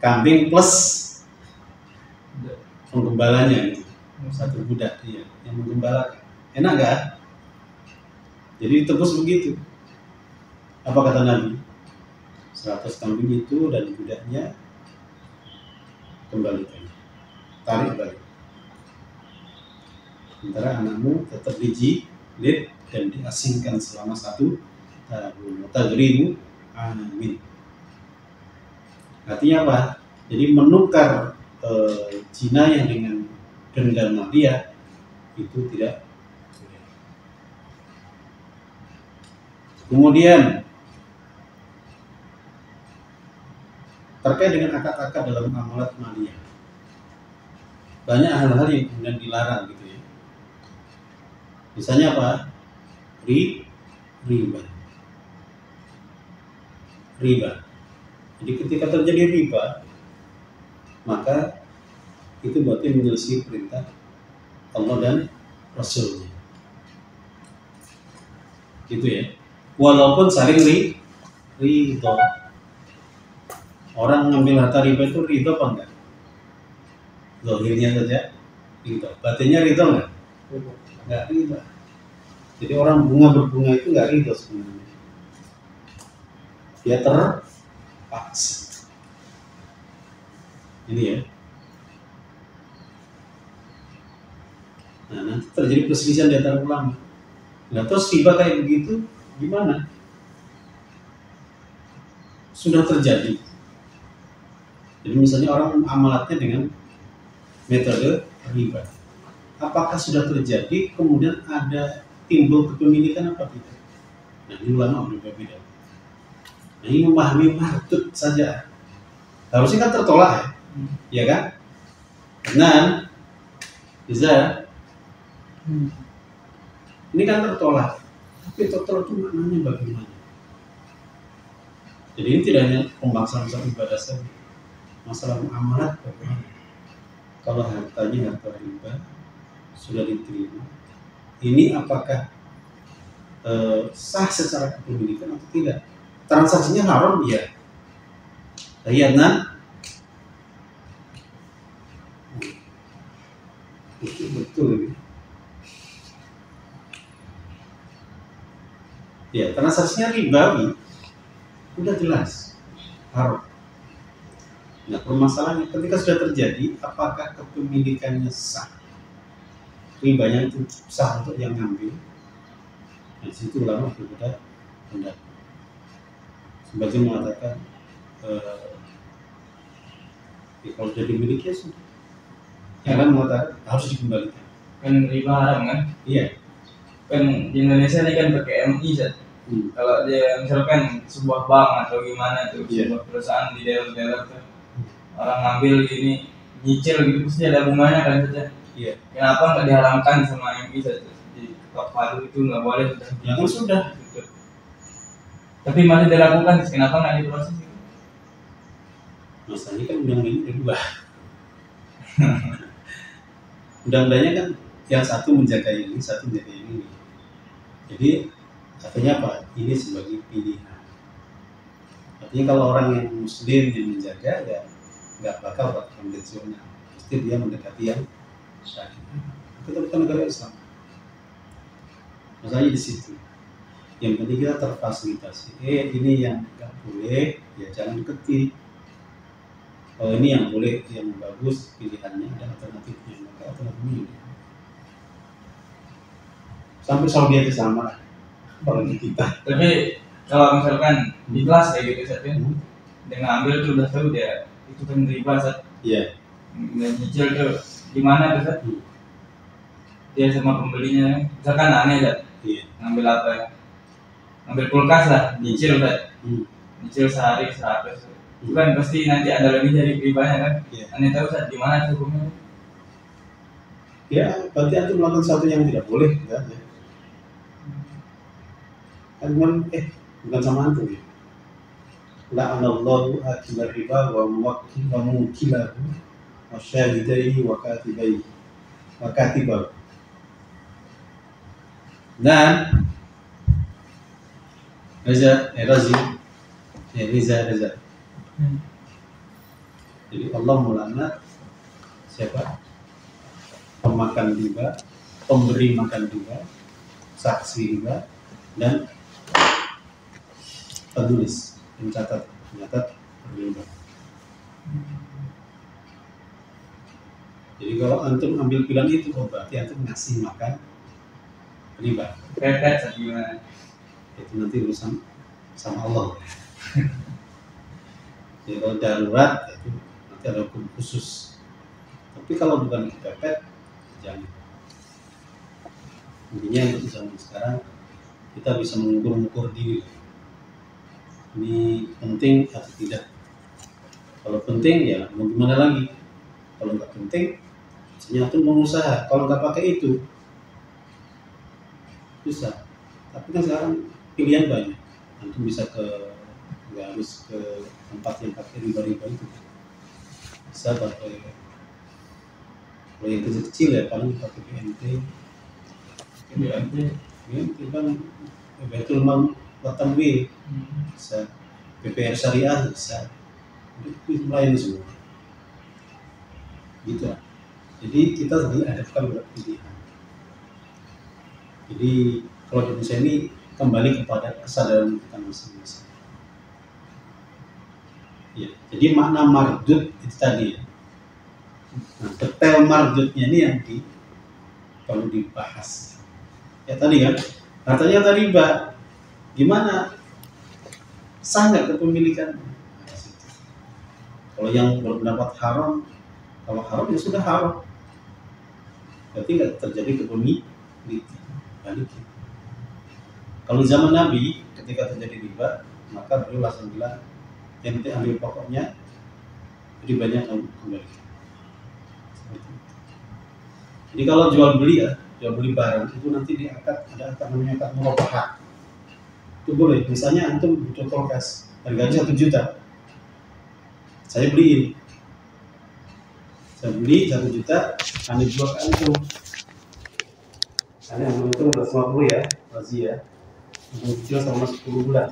Kambing plus penggembalanya itu, 1 budak dia yang menggembalakan. Enak nggak? Jadi ditebus begitu. Apa kata Nabi? 100 kambing itu dan budaknya kembalikan, tarik balik. Sementara anakmu tetap dijilid dan diasingkan selama 1 tahun. Tagrimu amin. Artinya apa? Jadi menukar jinayah dengan denda maliah itu tidak boleh. Kemudian terkait dengan akad-akad dalam amalat maliyah, banyak hal-hal yang kemudian dilarang gitu ya. Misalnya apa? Riba. Jadi ketika terjadi riba, maka itu berarti menyelisih perintah Allah dan Rasulnya. Gitu ya. Walaupun saling ridho. Orang ngambil harta riba itu ridho apa enggak? Zahirnya saja ridho. Batinnya ridho enggak? Enggak ridho. Jadi orang berbunga itu enggak ridho sebenarnya. Dia terpaksa. Ini ya. Nah, nanti terjadi perselisihan di antara ulama. Nah, terus riba kayak begitu gimana? Sudah terjadi. Jadi misalnya orang amalatnya dengan metode riba. Apakah sudah terjadi kemudian ada timbul kepemilikan apa tidak? Nah, ini ulama berbeda-beda. Nah, ini memahami maksud saja. Harusnya kan tertolak ya, ya kan? Nah, bisa. Ini kan tertolak. Tapi tertolak itu maknanya bagaimana? Jadi ini tidak hanya pembahasan soal ibadah saja. Masalah muamalah bagaimana? Kalau hartanya harta riba sudah diterima, ini apakah sah secara kepemilikan atau tidak? Transaksinya haram ya. Lihat nah, itu betul. Ya, transaksinya ribawi, udah jelas haram. Nah, permasalahannya ketika sudah terjadi, apakah kepemilikannya sah? Ribanya itu sah untuk yang ngambil. Di situ ulama berbeda pendapat. Sebagian mengatakan kalau sudah dimiliki ya sudah. Yang lain mengatakan harus dikembalikan. Kan riba haram kan? Iya. Kan di Indonesia ini kan pakai MI Zat. Kalau dia misalkan sebuah bank atau gimana tuh, sebuah perusahaan di daerah-daerah tuh, orang ngambil ini nyicil gitu pasti ada bunganya kan saja. Iya. Kenapa nggak diharamkan sama MI saja? Di ketok palu itu nggak boleh sudah. Yang sudah. Gitu. Tapi masih dilakukan, kenapa nggak diproses? Gitu? Masalahnya kan undang-undang ini berubah. Undang-undangnya kan yang satu menjaga ini, satu menjaga ini. Jadi artinya apa? Ini sebagai pilihan. Artinya kalau orang yang muslim yang menjaga ya nggak bakal konvensional. Pasti dia mendekati yang syariah. Kita bukan negara Islam. Masalahnya di situ. Yang penting kita terfasilitasi. Ini yang nggak boleh, ya jangan deketi. Kalau ini yang boleh, yang bagus, pilihannya ada alternatifnya, maka alternatifnya ini. Sampai Saudi aja sama apalagi kita. Tapi kalau misalkan ikhlas kayak gitu Ustaz kan, dia ngambil tuh udah tahu dia itu kan riba Ustaz. Iya. Dan nyicil tuh gimana tuh Ustaz? Dia sama pembelinya, misalkan aneh Ustaz, Iya. ngambil apa ya? Ngambil kulkas lah, nyicil Ustaz. Nyicil sehari 100. Itu kan pasti nanti ada lebih dari ribanya kan? Iya. Aneh tahu Ustaz gimana tuh hukumnya? Ya, berarti antum melakukan sesuatu yang tidak boleh, enggak ya? Kan bukan sama antum ya. La'anallahu akibar riba wa mukilahu wa syahidaihi wa katibahu. Dan Reza. Jadi Allah melaknat siapa? Pemakan riba, pemberi makan riba, saksi riba, dan penulis mencatat riba. Jadi kalau antum ambil pilihan itu, berarti antum ngasih makan riba. Pepet gimana? Itu nanti urusan sama Allah. Jadi kalau darurat itu nanti ada hukum khusus. Tapi kalau bukan kepepet, jangan. Intinya untuk zaman sekarang kita bisa mengukur diri. Ini penting atau tidak? Kalau penting ya mau gimana lagi? Kalau nggak penting, misalnya antum mau usaha. Kalau nggak pakai itu, bisa. Tapi kan sekarang pilihan banyak. Antum bisa nggak harus ke tempat yang pakai riba-riba itu. Bisa pakai kalau yang kecil ya paling pakai BNT. BNT kan betul memang Watamwi, bisa PPR syariah bisa, itu lain semua. Gitu. Jadi kita dihadapkan pada pilihan. Jadi kalau di Indonesia ini kembali kepada kesadaran kita masing-masing. Ya, jadi makna mardud itu tadi ya. Nah, detail mardudnya ini yang perlu dibahas. Ya tadi kan, katanya tadi riba, gimana? Sah nggak kepemilikan? Kalau yang berpendapat haram, kalau haram ya sudah haram. Berarti nggak terjadi kepemilikan. Kalau zaman Nabi, ketika terjadi riba, maka beliau langsung bilang, yang penting ambil pokoknya, jadi banyak kembali. Jadi kalau jual beli barang itu nanti ada akad namanya akad murabahah. Itu boleh. Misalnya antum butuh kulkas harganya 1 juta, saya beli 1 juta, anda jual ke antum. Anda yang untung 150 ya, razia. Jual selama 10 bulan.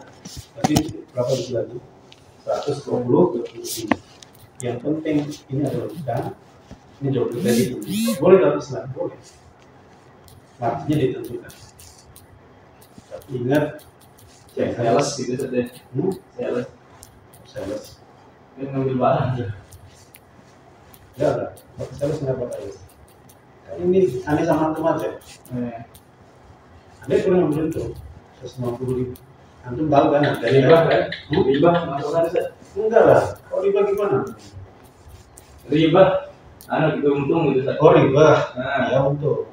Tapi berapa bulan? 120. Yang penting ini adalah hutang. Ini jual beli tadi. Boleh dalam Islam, boleh. Artinya ditentukan. Tapi ingat, Sales gitu saja. Sales. Dia ngambil barang aja. Enggak ada. Sales nggak pakai. Ini aneh sama antum aja. Aneh pernah ngambil tuh 150.000. Antum tahu kan? Dari Riba kan? Riba masukkan Ustaz. Enggak lah. Kok riba gimana? Riba, itu untung gitu Ustaz. Oh riba. Nah, Ya untuk.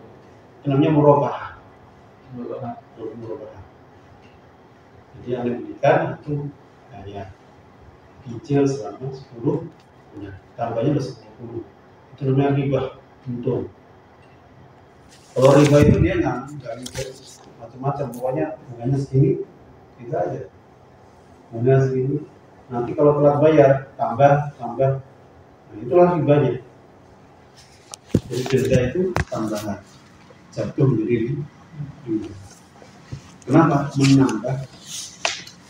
Itu namanya murabahah. Murabahah. Jadi anda belikan itu hanya cicil selama 10 bulan. Tambahnya udah 10. Itu namanya riba untung. Kalau riba itu dia nggak mikir macam-macam. Pokoknya bunganya segini, tidak aja. Bunganya segini. Nanti kalau telat bayar tambah. Nah, itulah ribanya. Jadi denda itu tambahan. Jatuh menjadi riba. Kenapa? Menambah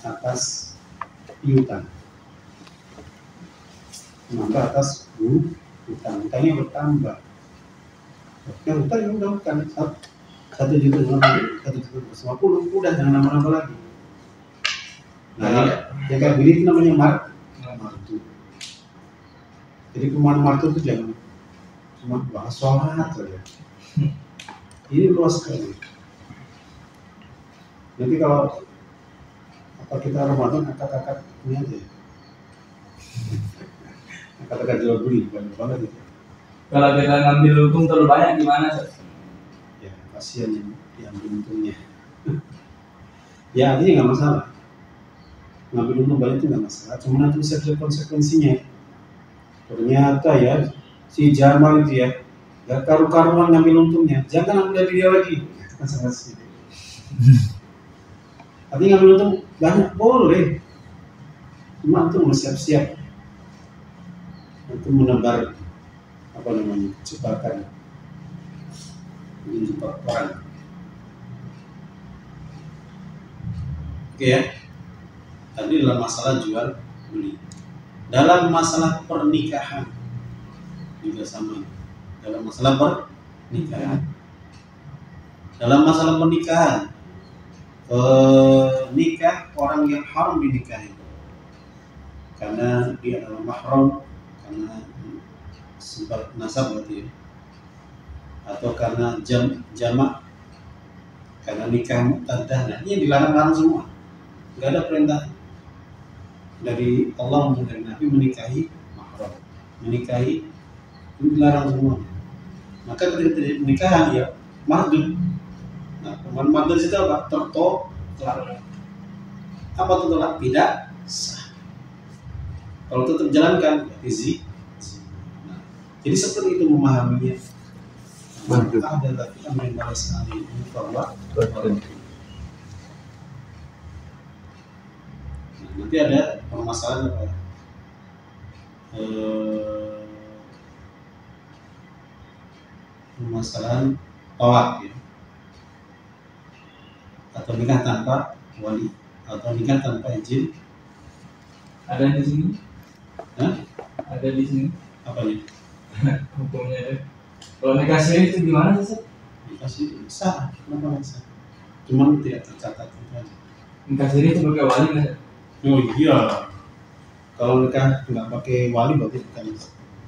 atas piutang. Menambah atas hutang. Hutangnya bertambah. Yang hutang yang udah bukan 1 juta 150, udah jangan nambah-nambah lagi. Nah, yang kayak gini itu namanya martu. Jadi kemana martu itu jangan cuma bahas sholat saja. Ini luas sekali. Nanti kalau apa kita Ramadan akad-akad ini aja ya. Akad-akad jual beli banyak banget itu. Kalau kita ngambil untung terlalu banyak gimana Seth? Ya kasihan yang diambil untungnya. Ya artinya nggak masalah. Ngambil untung banyak itu nggak masalah. Cuma nanti bisa ada konsekuensinya. Ternyata ya si Jamal itu ya gak karu-karuan ngambil untungnya. Jangan ambil dari dia lagi. Kan sangat sih. Tapi ngambil untung banyak boleh. Cuma itu mau siap-siap untuk menebar apa namanya jebakan, menjebak orang. Oke ya. Tadi dalam masalah jual beli. Dalam masalah pernikahan juga sama. Dalam masalah pernikahan. Dalam masalah pernikahan, nikah orang yang haram dinikahi karena dia adalah mahram, karena sebab nasab berarti ya, atau karena jamak, karena nikah muqaddah. Nah, ini dilarang-larang semua. Nggak ada perintah dari Allah maupun dari Nabi menikahi mahram, menikahi itu dilarang semua. Maka ketika terjadi pernikahan ya mardud. Nah, mardud itu apa? Tertolak. Apa tertolak? Tidak sah. Kalau tetap jalankan berarti nah, jadi seperti itu memahaminya. Mardud. Ada tapi amin balas ali ini bahwa nanti ada permasalahan apa? Permasalahan tolak ya, atau nikah tanpa wali, atau nikah tanpa izin. Ada di sini? Hah? Ada di sini? Apa nih? Hukumnya ada. Kalau nikah siri itu gimana sih Seth? Nikah sih sah, kenapa nggak sah? Cuman tidak tercatat itu aja. Nikah siri itu pakai wali nggak Seth? Oh iya, kalau nikah nggak pakai wali berarti bukan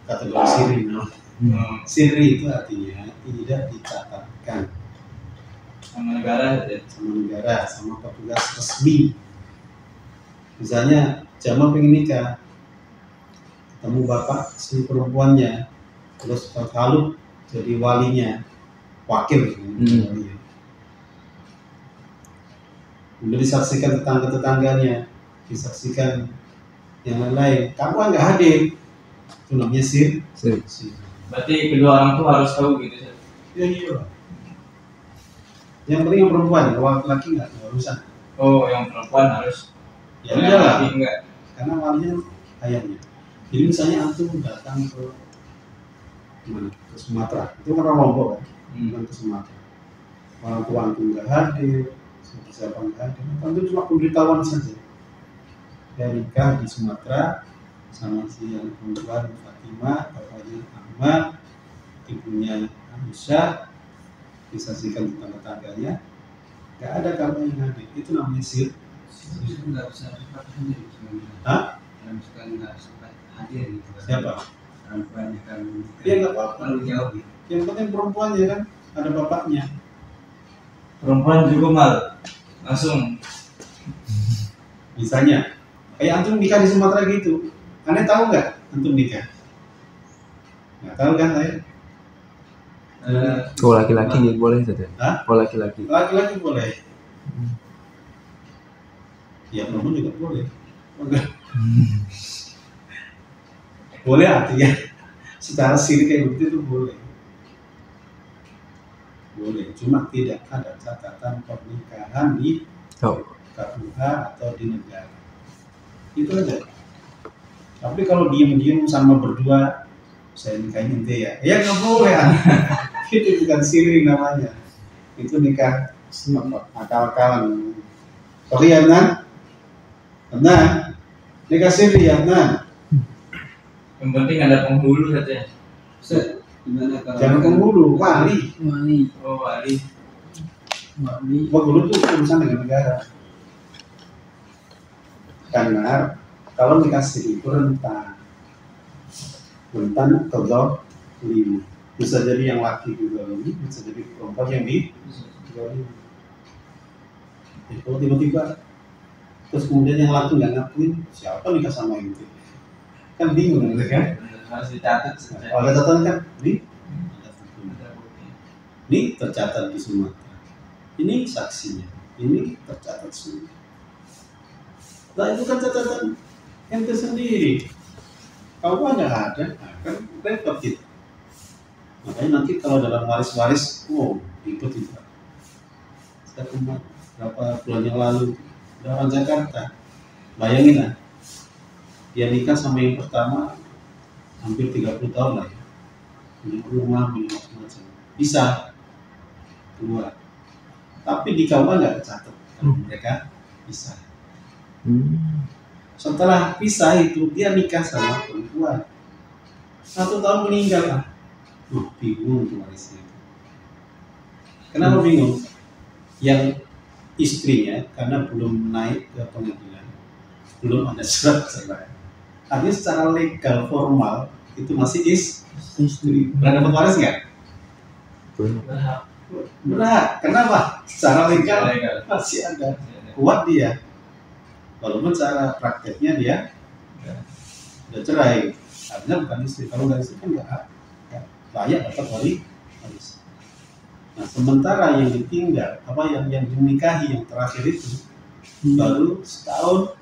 kategori siri. No? Siri itu artinya tidak dicatatkan Sama negara ya? sama negara, sama petugas resmi. Misalnya Jamal pengen nikah, ketemu bapak si perempuannya, terus Pak Haluk jadi walinya, wakil walinya. Kemudian disaksikan tetangga-tetangganya, disaksikan yang lain-lain. Kamu nggak hadir, itu namanya sir. Berarti kedua orang tuh harus tahu gitu Seth? Ya iya. Yang penting yang perempuan, kalau laki-laki nggak urusan. Oh, yang perempuan harus. Ya Yang udah lah, laki enggak. karena walinya ayahnya. Jadi misalnya antum datang ke mana? Ke Sumatera, itu kan orang Lombok kan, bukan ke Sumatera. Orang tua antum nggak hadir, siapa nggak hadir, antum cuma pemberitahuan saja. Dia nikah di Sumatera sama si yang perempuan Fatimah, bapaknya Ahmad, ibunya Aisyah, disaksikan tetangga-tetangganya. Nggak ada kamu yang hadir, itu namanya sir. Itu nggak bisa sempat hadir sebenarnya. Hah? Dalam sekali nggak sempat hadir gitu. Siapa? Perempuannya kan. Ya nggak apa-apa. Terlalu jauh gitu. Yang penting perempuannya kan ada bapaknya. Perempuan juga mal. Langsung. Misalnya, kayak antum nikah di Sumatera gitu. Aneh tahu nggak antum nikah? Nggak tahu kan saya? Oh laki-laki boleh saja. Hah? Oh laki-laki. Laki-laki boleh. Ya perempuan juga boleh. Enggak. Boleh artinya secara siri kayak begitu itu boleh. Boleh, cuma tidak ada catatan pernikahan di Oh. KUH atau di negara. Itu aja. Tapi kalau diem-diem sama berdua, saya nikahin ente ya, ya nggak boleh. Itu bukan siri namanya. Itu nikah apa? Akal-akalan. Sorry ya Nan. Nan, nikah siri ya Nan. Yang penting ada penghulu saja. Ustaz, gimana kalau Jangan penghulu, wali. Wali, Oh, wali. wali. Penghulu itu urusan dengan negara. Karena kalau nikah siri itu rentan kezaliman. Bisa jadi yang laki dizalimi, bisa jadi perempuan yang dizalimi. Jadi kalau tiba-tiba terus kemudian yang laku nggak ngakuin, siapa nikah sama itu? Kan bingung gitu kan? Harus dicatat. Kalau ada catatan kan, ini tercatat di Sumatera. Ini saksinya, ini tercatat semua. Nah itu kan catatan ente sendiri. Kalau nggak ada, nah, kan repot gitu. Makanya nanti kalau dalam waris-waris, ikut itu. Saya kemarin berapa bulan yang lalu ada orang Jakarta, bayangin lah, dia nikah sama yang pertama hampir 30 tahun lah ya, punya rumah, punya macam-macam, bisa keluar, tapi di KUA nggak tercatat kalau mereka bisa. Setelah pisah itu dia nikah sama perempuan, 1 tahun meninggal lah, bingung tuh warisnya. Kenapa bingung? Yang istrinya karena belum naik ke pengadilan, belum ada surat cerai. Artinya secara legal formal itu masih istri. Pernah dapat waris nggak? Berat. Kenapa? Secara legal masih ada. Kuat dia. Walaupun secara prakteknya dia udah cerai. Artinya bukan istri. Kalau nggak istri kan nggak layak dapat waris. Nah, sementara yang ditinggal, yang dinikahi yang terakhir itu baru setahun,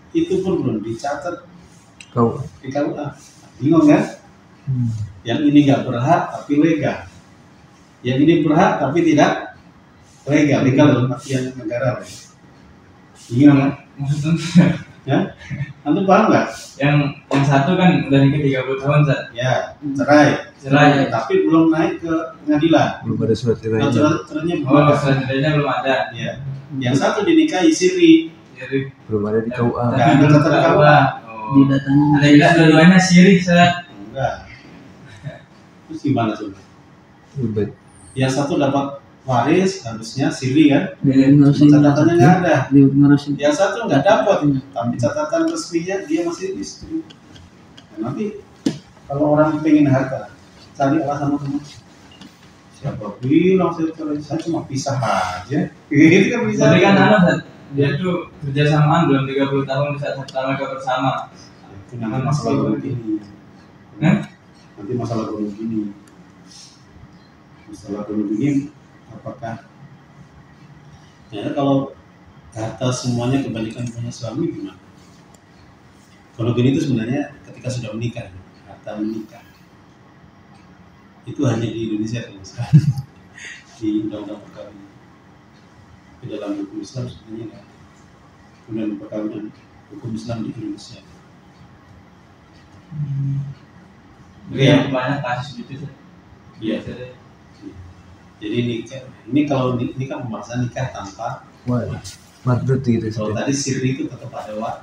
itu pun belum dicatat di KUA. Bingung kan? Yang ini nggak berhak tapi legal, yang ini berhak tapi tidak legal dalam artian negara. Bingung kan? Maksudnya? Ya, antum paham nggak? Yang satu kan udah nikah 30 tahun, Zat. Ya, cerai, tapi belum naik ke pengadilan. Belum ada surat cerainya. Cerainya belum Oh, ada. surat cerainya belum ada. Ya. Yang satu dinikahi siri. Jadi Belum ada di KUA. Nggak ada catatan KUA. Didatangi. Ada juga dua-duanya syirik, Zat. Enggak. Terus gimana coba? Ribet. Yang satu dapat waris harusnya siri kan? Ngurusin Catatannya nggak ada. ngurusin. Yang satu nggak dapat, tapi catatan resminya dia masih istri. Nah, nanti kalau orang pengen harta, cari alasan sama siapa bilang saya cuma pisah aja. Gitu kan bisa. Tapi kan Zat, dia tuh kerjasamaan belum 30 tahun di saat pertama bersama. Itu nanti masalah begini. Nanti masalah begini. Masalah begini. Apakah ya kalau harta semuanya kebalikan punya suami gimana? Kalau gini itu sebenarnya ketika sudah menikah, harta menikah itu hanya di Indonesia kan di undang-undang perkawinan. Di dalam hukum Islam sebenarnya nggak. Undang-undang perkawinan hukum Islam di Indonesia. Iya, banyak kasus gitu, Zat. Iya. Jadi ini kalau ini kan pembahasan nikah tanpa Madrut gitu. kalau tadi siri itu tetap ada wali.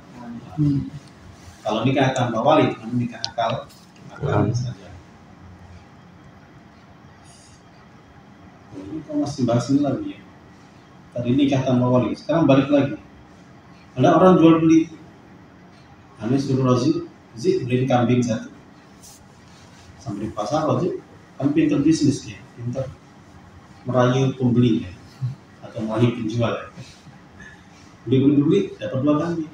Kalau nikah tanpa wali, namun nikah akal saja. Ini kok masih bahas ini lagi ya? Tadi nikah tanpa wali, sekarang balik lagi. Ada orang jual beli, Anies suruh Rozi, beliin kambing satu. Sampai di pasar Rozi, kan pinter bisnis dia, pinter merayu pembeli ya, atau merayu penjual ya. Beli dapat 2 kambing,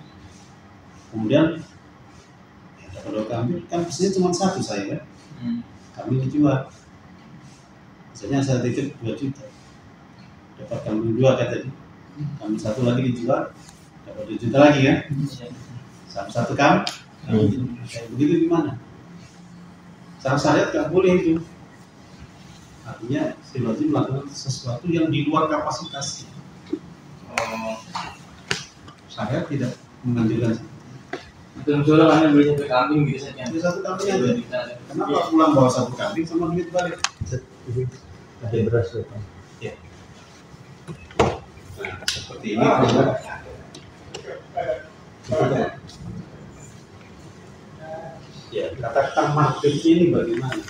kemudian ya, dapat 2 kambing kan biasanya cuma satu saya kan, kambing dijual, misalnya saya titip 2 juta, dapat kambing 2 kan tadi, kambing 1 lagi dijual, dapat 2 juta lagi kan, sama 1 kambing, kayak begitu gimana? Secara syariat nggak boleh itu. Artinya si Rozi melakukan sesuatu yang di luar kapasitasnya. Syariat tidak menganjurkan. Betul betul hanya beli 1 kambing gitu saja. Itu 1 kambing aja. Kenapa pulang bawa 1 kambing sama duit balik? Ada beras ya. Ya. Nah, seperti ini. Ya, kata-kata marjutnya ini bagaimana?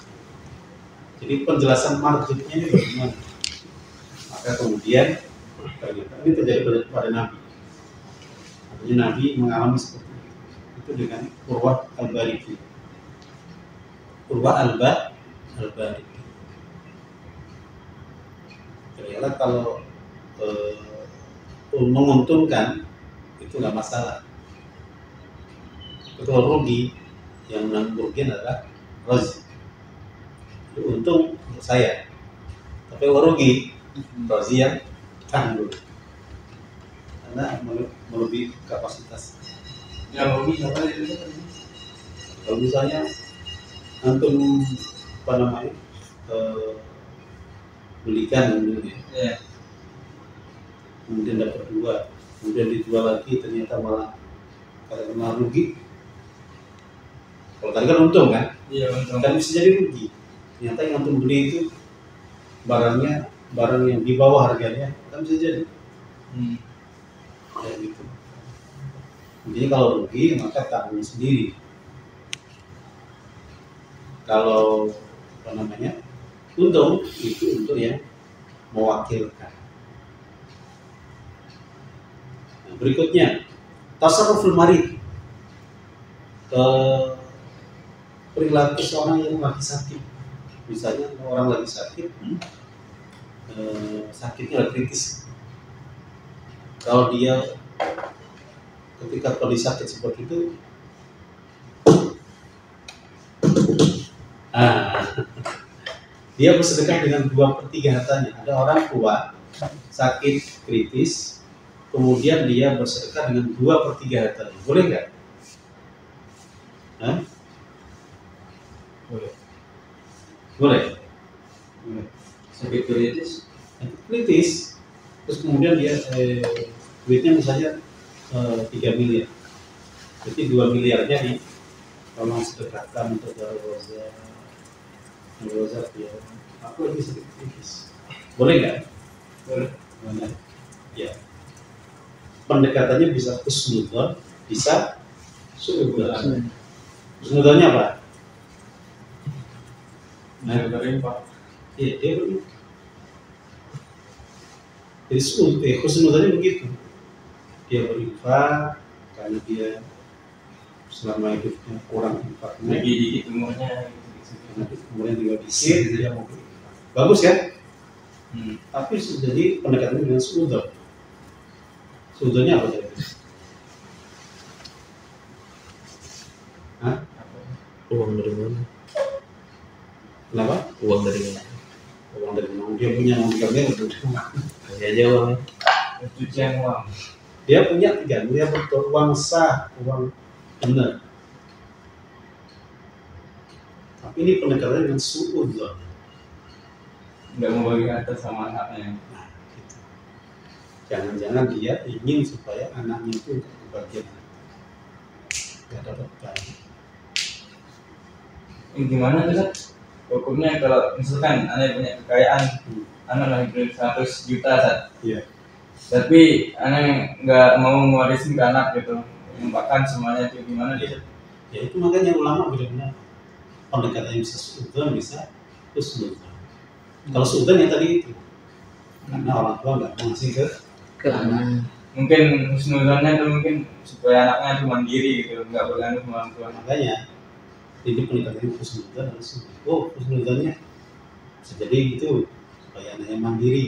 Jadi penjelasan marjutnya ini bagaimana? Maka kemudian ternyata ini terjadi pada Nabi. Artinya Nabi mengalami seperti itu dengan Urwah al-Bariki. Urwah al-Bariki. Ternyata kalau menguntungkan itu nggak masalah. Kalau rugi, yang menanggung kerugian adalah Rozi. Itu untung untuk saya. Tapi kalau rugi, Rozi yang tanggung. Karena melebihi kapasitas. Yang rugi siapa itu? Kalau misalnya antum apa namanya belikan dulu ya, Iya. kemudian dapat 2, kemudian dijual lagi ternyata malah karena rugi. Kalau tadi kan untung kan, Iya untung. kan bisa jadi rugi. Ternyata yang antum beli itu barang yang di bawah harganya, kan bisa jadi. Kayak gitu. Jadi kalau rugi maka tanggung sendiri. Kalau apa namanya untung itu untuk yang mewakilkan. Nah, berikutnya tasarruful marid, perilaku seorang yang lagi sakit. Misalnya orang lagi sakit, sakitnya kritis. Kalau dia ketika kondisi sakit seperti itu, dia bersedekah dengan 2/3 hartanya. Ada orang tua sakit kritis, kemudian dia bersedekah dengan 2/3 hartanya. Boleh nggak? Boleh. Boleh. Sakit kritis. Kritis, terus kemudian dia duitnya misalnya 3 miliar. Jadi 2 miliarnya nih tolong sedekahkan untuk Roza ya. Aku lagi sedikit kritis. Boleh nggak? Boleh. Boleh. Ya. Pendekatannya bisa husnudzon, bisa suudzon. Husnudzonnya apa? Nah, berlimpah. Iya, dia begitu. Jadi husnudzonnya begitu. Dia berinfak karena dia selama hidupnya kurang infaknya. Lagi dikit umurnya. Kemudian juga dikit, dia mau berinfak. Bagus ya? Tapi jadi pendekatannya dengan suudzon. Suudzonnya apa jadi? Hah? Uang dari mana? Kenapa? Uang dari mana? Uang dari mana? Dia punya uang 3 miliar. Hanya aja uang. Pencucian uang. Dia punya 3 miliar betul, uang sah, uang benar. Tapi ini pendekatannya dengan suudzon. Nggak mau bagi harta sama anaknya. Nah, gitu. Jangan-jangan dia ingin supaya anaknya itu kebagian nggak dapat banyak. Gimana tuh, Sat? Hukumnya kalau misalkan anak punya kekayaan, anak lagi 100 juta, Sat. Iya. Tapi anak nggak mau ngewarisin ke anak gitu, menyumbangkan semuanya itu gimana dia? Ya itu makanya ulama benar-benar pendekatan yang bisa suudzon, bisa husnudzon. Kalau suudzon yang tadi itu, karena orang tua nggak mau ngasih ke anak. Mungkin husnudzonnya itu mungkin supaya anaknya itu mandiri gitu, nggak bergantung sama orang tua. Makanya ini pendekatan husnudzon harus husnudzonnya bisa jadi itu supaya anaknya mandiri,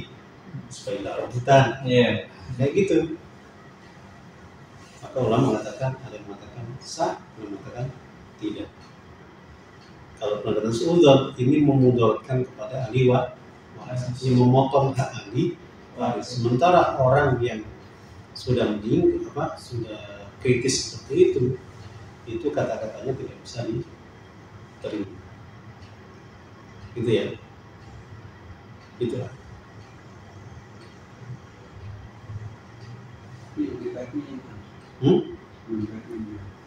supaya nggak rebutan. Iya. Kayak gitu. Maka ulama mengatakan, ada yang mengatakan sah, ada yang mengatakan tidak. Kalau pendekatan suudzon ini memudaratkan kepada ahli waris, ini memotong hak ahli waris. Sementara orang yang sudah sudah kritis seperti itu kata-katanya tidak bisa diterima. Gitu ya. Itulah.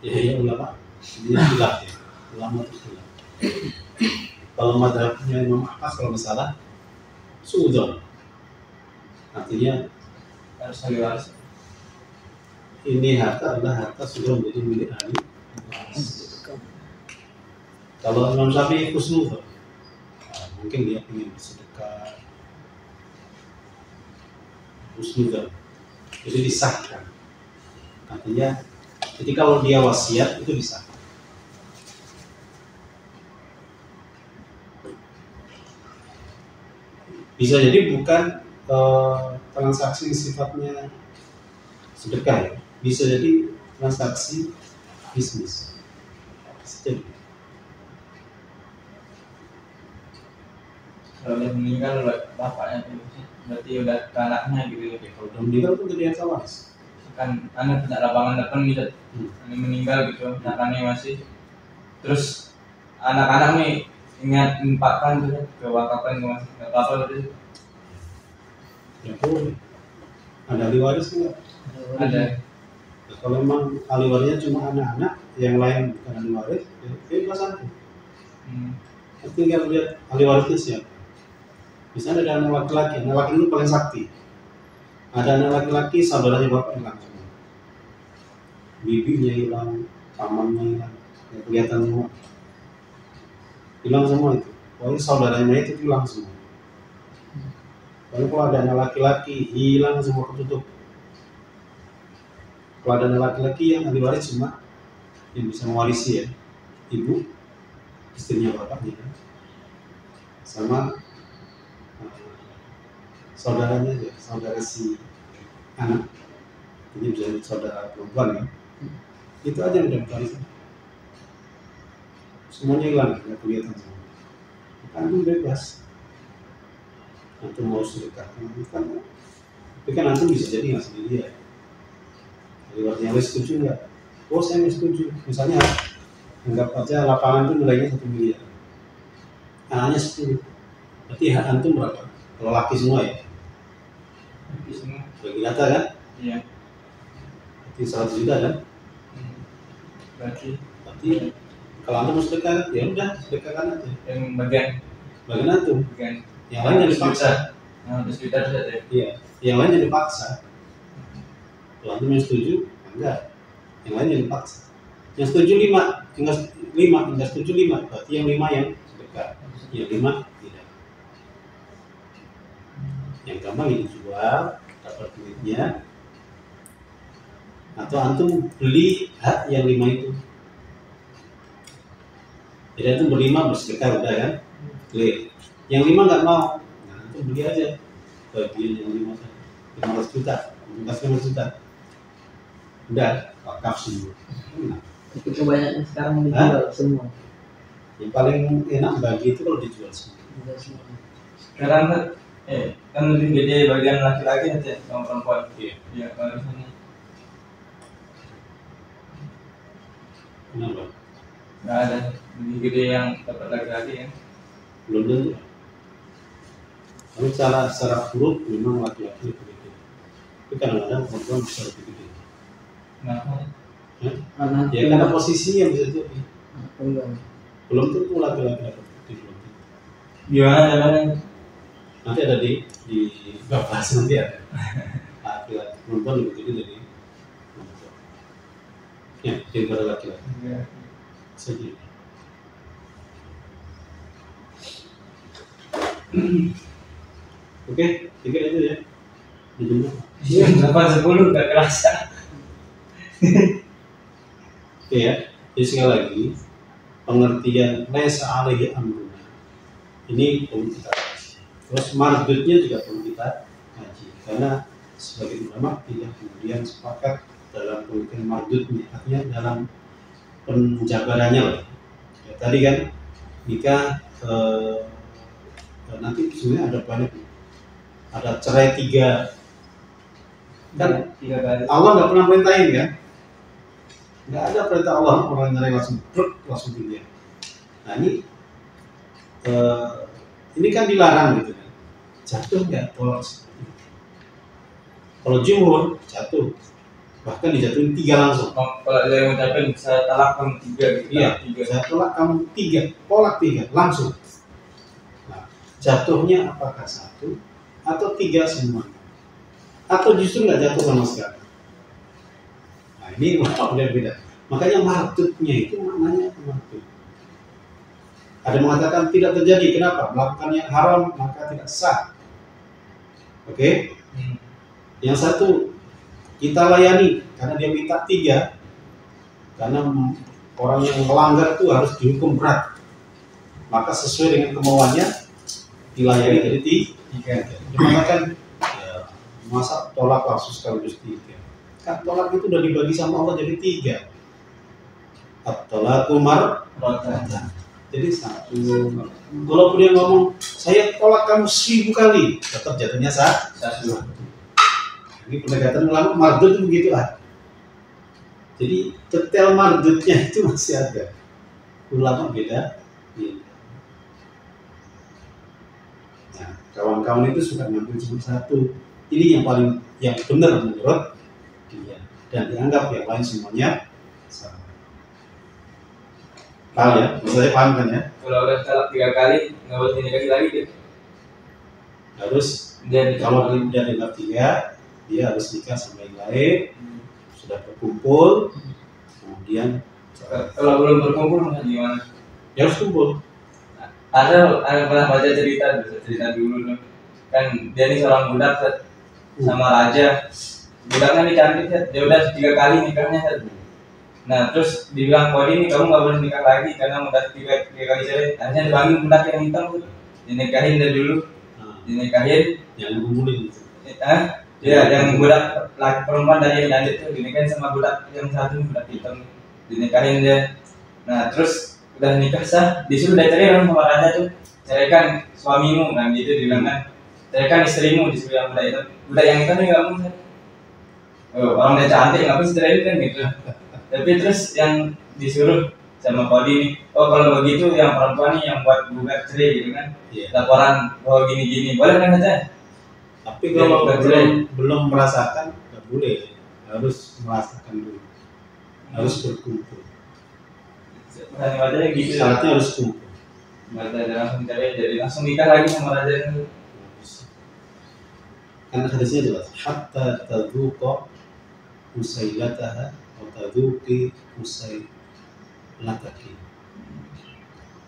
Ya ulama. Ini khilaf ya. Ulama itu khilaf. Kalau mazhabnya Imam Ahmad kalau nggak salah suudzon, artinya Harus ahli waris. ini harta adalah harta sudah menjadi milik ahli waris. Kalau Imam Syafi'i husnudzon, mungkin dia ingin bersedekah, husnudzon, jadi disahkan. Artinya, jadi kalau dia wasiat itu disahkan. Bisa jadi bukan transaksi sifatnya sedekah ya, bisa jadi transaksi bisnis. Bisa jadi. Kalau udah meninggal bapaknya tuh berarti udah ke anaknya gitu ya. Kalau udah meninggal itu jadi harta waris. Kan anak punya lapangan depan gitu, ini meninggal gitu, anaknya masih, terus anak-anak nih ingat infakkan gitu ke wakapan ke masih nggak apa-apa berarti. Ya boleh. Ada ahli waris enggak? Ada. Nah, kalau memang ahli warisnya cuma anak-anak, yang lain bukan ahli waris, ya bebas aja. Tinggal lihat ahli warisnya siapa. Misalnya ada anak laki-laki, anak laki itu paling sakti. Ada anak laki-laki, saudaranya bapak hilang semua. Bibinya hilang, pamannya hilang, ya kelihatan semua. Hilang semua itu. Pokoknya saudaranya itu hilang semua. Lalu kalau ada anak laki-laki, hilang semua ketutup. Kalau ada anak laki-laki yang ahli waris cuma yang bisa mewarisi ya, ibu, istrinya bapaknya kan, sama saudaranya aja, saudara si anak, ini bisa jadi saudara perempuan kan, itu aja yang udah warisan. Semuanya hilang, nggak kelihatan semua. Antum bebas, antum mau sedekah, kan? Tapi kan antum bisa jadi nggak sendiri ya. Jadi artinya setuju nggak? Oh saya nggak setuju. Misalnya anggap aja lapangan itu nilainya 1 miliar, anaknya 10, berarti hak antum berapa? Kalau laki semua ya? Laki semua. Bagi data kan? Iya. Berarti 100 juta kan? Berarti kalau antum mau sedekah, ya udah sedekahkan aja. yang bagian antum. Yang lain yang dipaksa. 100 juta saja. Iya. Yang lain yang dipaksa. Kalau antum yang setuju, enggak. Yang lain yang dipaksa. Yang setuju 5, yang setuju 5. Berarti yang 5 yang sedekah. Yang 5 tidak. Yang gampang ini dijual, dapat duitnya. Atau antum beli hak yang 5 itu. Jadi antum berlima bersedekah udah kan? Clear. Yang 5 nggak mau, nah antum beli aja bagian yang 5 saja, 500 juta, 500 juta. Udah wakaf semua. Nah. Itu kebanyakan sekarang dijual semua. Yang paling enak bagi itu kalau dijual semua. Sekarang kan lebih gede bagian laki-laki aja sama perempuan. Iya, kalau di sini. Kenapa? Nggak ada lebih gede yang dapat laki-laki ya. Belum tentu. Kalau secara buruk memang laki-laki lebih gede. Tapi kadang-kadang perempuan bisa lebih gede. Kenapa? Ya karena posisi yang bisa jadi. Enggak. Belum tentu laki-laki dapat gede, belum tentu. Gimana caranya? Nanti ada di bahas nanti ada. Laki-laki perempuan lebih gede dari perempuan. Ya, daripada laki-laki. Iya. Saja. Oke, tiga itu ya. Dijumlah. Iya, 8-10 nggak kerasa. Oke ya. Jadi sekali lagi pengertian laisa alaihi amruna ini perlu kita kaji. Terus mardutnya juga perlu kita kaji. Karena sebagai ulama tidak kemudian sepakat dalam pengertian mardutnya, artinya dalam penjabarannya lah. Ya, tadi kan nikah nanti sebenarnya ada banyak, ada cerai 3 kan 3 kali. Allah nggak pernah perintahin kan, nggak ada perintah Allah orang cerai langsung pilih. Nah ini kan dilarang gitu kan, jatuh nggak tolak. Kalau jumhur jatuh, bahkan dijatuhin 3 langsung. Kalau dia ngucapin saya talak kamu 3 gitu. Iya, saya tolak kamu 3, tolak 3 langsung. Nah, jatuhnya apakah 1 atau 3 semua? Atau justru nggak jatuh sama sekali? Nah ini beda. Makanya mardutnya itu maknanya mardut. Ada mengatakan tidak terjadi, kenapa? Melakukan yang haram maka tidak sah. Oke? Yang satu kita layani karena dia minta 3, karena orang yang melanggar itu harus dihukum berat, maka sesuai dengan kemauannya dilayani jadi 3. Dia mengatakan ya, masa tolak langsung sekaligus 3. Tolak itu udah dibagi sama Allah jadi 3. At-talaqu marratan. Jadi 1. Walaupun dia ngomong saya tolak kamu 1000 kali, tetap jatuhnya 1. Ini pendekatan ulama mardud itu begitu ah. Jadi detail mardudnya itu masih ada. Ulama beda. Nah, kawan-kawan itu suka ngambil cuma 1. Ini yang benar menurut dia dan dianggap yang lain semuanya salah. Paham ya? Maksudnya paham kan ya? Kalau udah talak 3 kali nggak boleh dinikahi lagi deh. Harus Dan kalau dia dengar 3, dia harus nikah sama yang lain, sudah berkumpul, kemudian kalau belum berkumpul gimana? ya harus kumpul. Ada pernah baca cerita dulu kan dia ini seorang budak sama raja. Budaknya ini cantik dia udah 3 kali nikahnya. Nah terus dibilang kau ini kamu nggak boleh nikah lagi karena udah 3 kali cerai. Akhirnya dipanggil budak yang hitam tuh, dinikahin dari dulu, dinikahin. Yang kumpulin. Ya yang budak laki perempuan dari yang lanjut tuh dinikahin sama budak yang satu budak hitam, dinikahin dia. Nah terus udah nikah sah, disuruh udah cerai orang sama raja tuh, ceraikan suamimu kan gitu dibilang kan, ceraikan istrimu disuruh yang budak hitam. Budak yang hitam nggak mau. Orang dia cantik nggak bisa ceraiin kan gitu. Tapi terus yang disuruh sama Kodi nih, kalau begitu yang perempuan nih yang buat gugat cerai gitu kan, laporan bahwa gini-gini boleh kan aja. Tapi kalau belum merasakan nggak boleh, harus merasakan dulu, harus berkumpul. Raja gitu. Syaratnya harus kumpul. Raja langsung cerai, jadi langsung nikah lagi sama raja itu. Karena hadisnya jelas, hatta tadzuqa usailataha wa tadzuqi usailataki.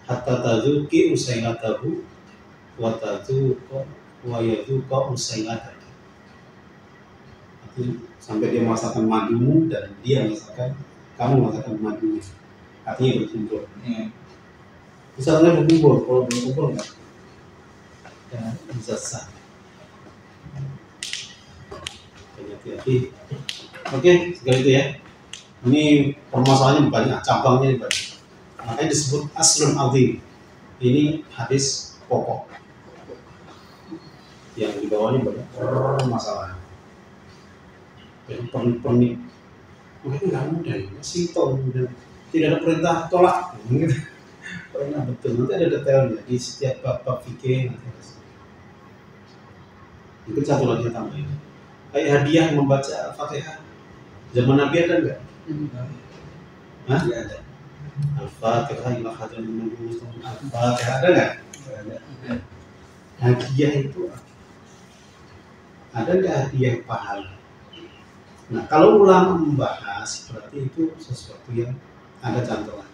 Hatta tadzuqi usailatahu wa tadzuqa wa yadzuqa usailataki. Sampai dia merasakan madumu dan dia merasakan kamu merasakan madunya. Artinya berkumpul. Misalnya berkumpul, kalau berkumpul enggak bisa sah. Hati-hati. Oke, segala itu ya. Ini permasalahannya banyak, cabangnya banyak. Makanya disebut aslun azim. Ini hadis pokok. Yang di bawahnya banyak masalah. Jadi pernik. Makanya nggak mudah ya, masih tahu dan tidak ada perintah tolak. Gitu. Pernah betul, nanti ada detailnya di setiap bab fikih nanti ada. Mungkin satu lagi yang tambahin. Kayak hadiah membaca Al-Fatihah. Zaman Nabi ada enggak? Hah? Enggak ada. Al-Fatihah ila hadratin Nabi Muhammad. Al-Fatihah ada enggak? Ada. Hadiah itu ada enggak hadiah pahala? Nah, kalau ulama membahas berarti itu sesuatu yang ada cantolan.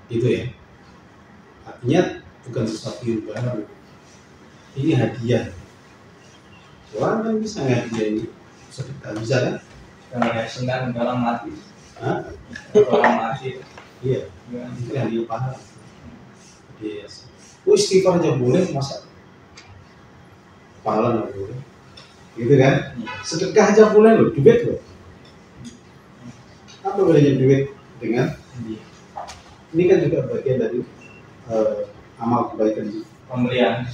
Gitu ya. Artinya bukan sesuatu yang baru. Ini hadiah. Orang kan bisa hadiah ini. Sedekah bisa kan? Kalau ya senang orang mati. Hah? Orang mati. Iya. Itu hadiah pahala. Yes. Istighfar aja boleh, masa pahala nggak boleh? Gitu kan? Sedekah aja boleh loh, duit loh. Apa bedanya duit dengan ini kan juga bagian dari amal kebaikan juga. Pemberian.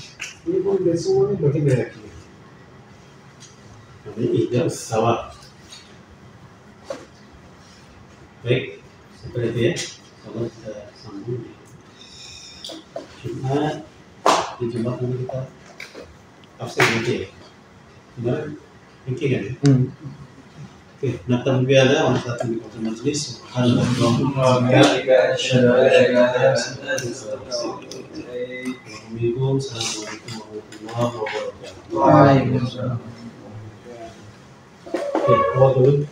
Ini pun dari semuanya bagian dari hadiah. Ini ijab sawab. Baik, seperti itu ya. Kalau kita sambung Jumat, di Jumat nanti kita tafsir fikih ya. Kemarin fikih kan? Oke, nakam biada wa satu di kota majlis. Alhamdulillah. Assalamualaikum warahmatullahi wabarakatuh. Waalaikumsalam. Oke, dulu.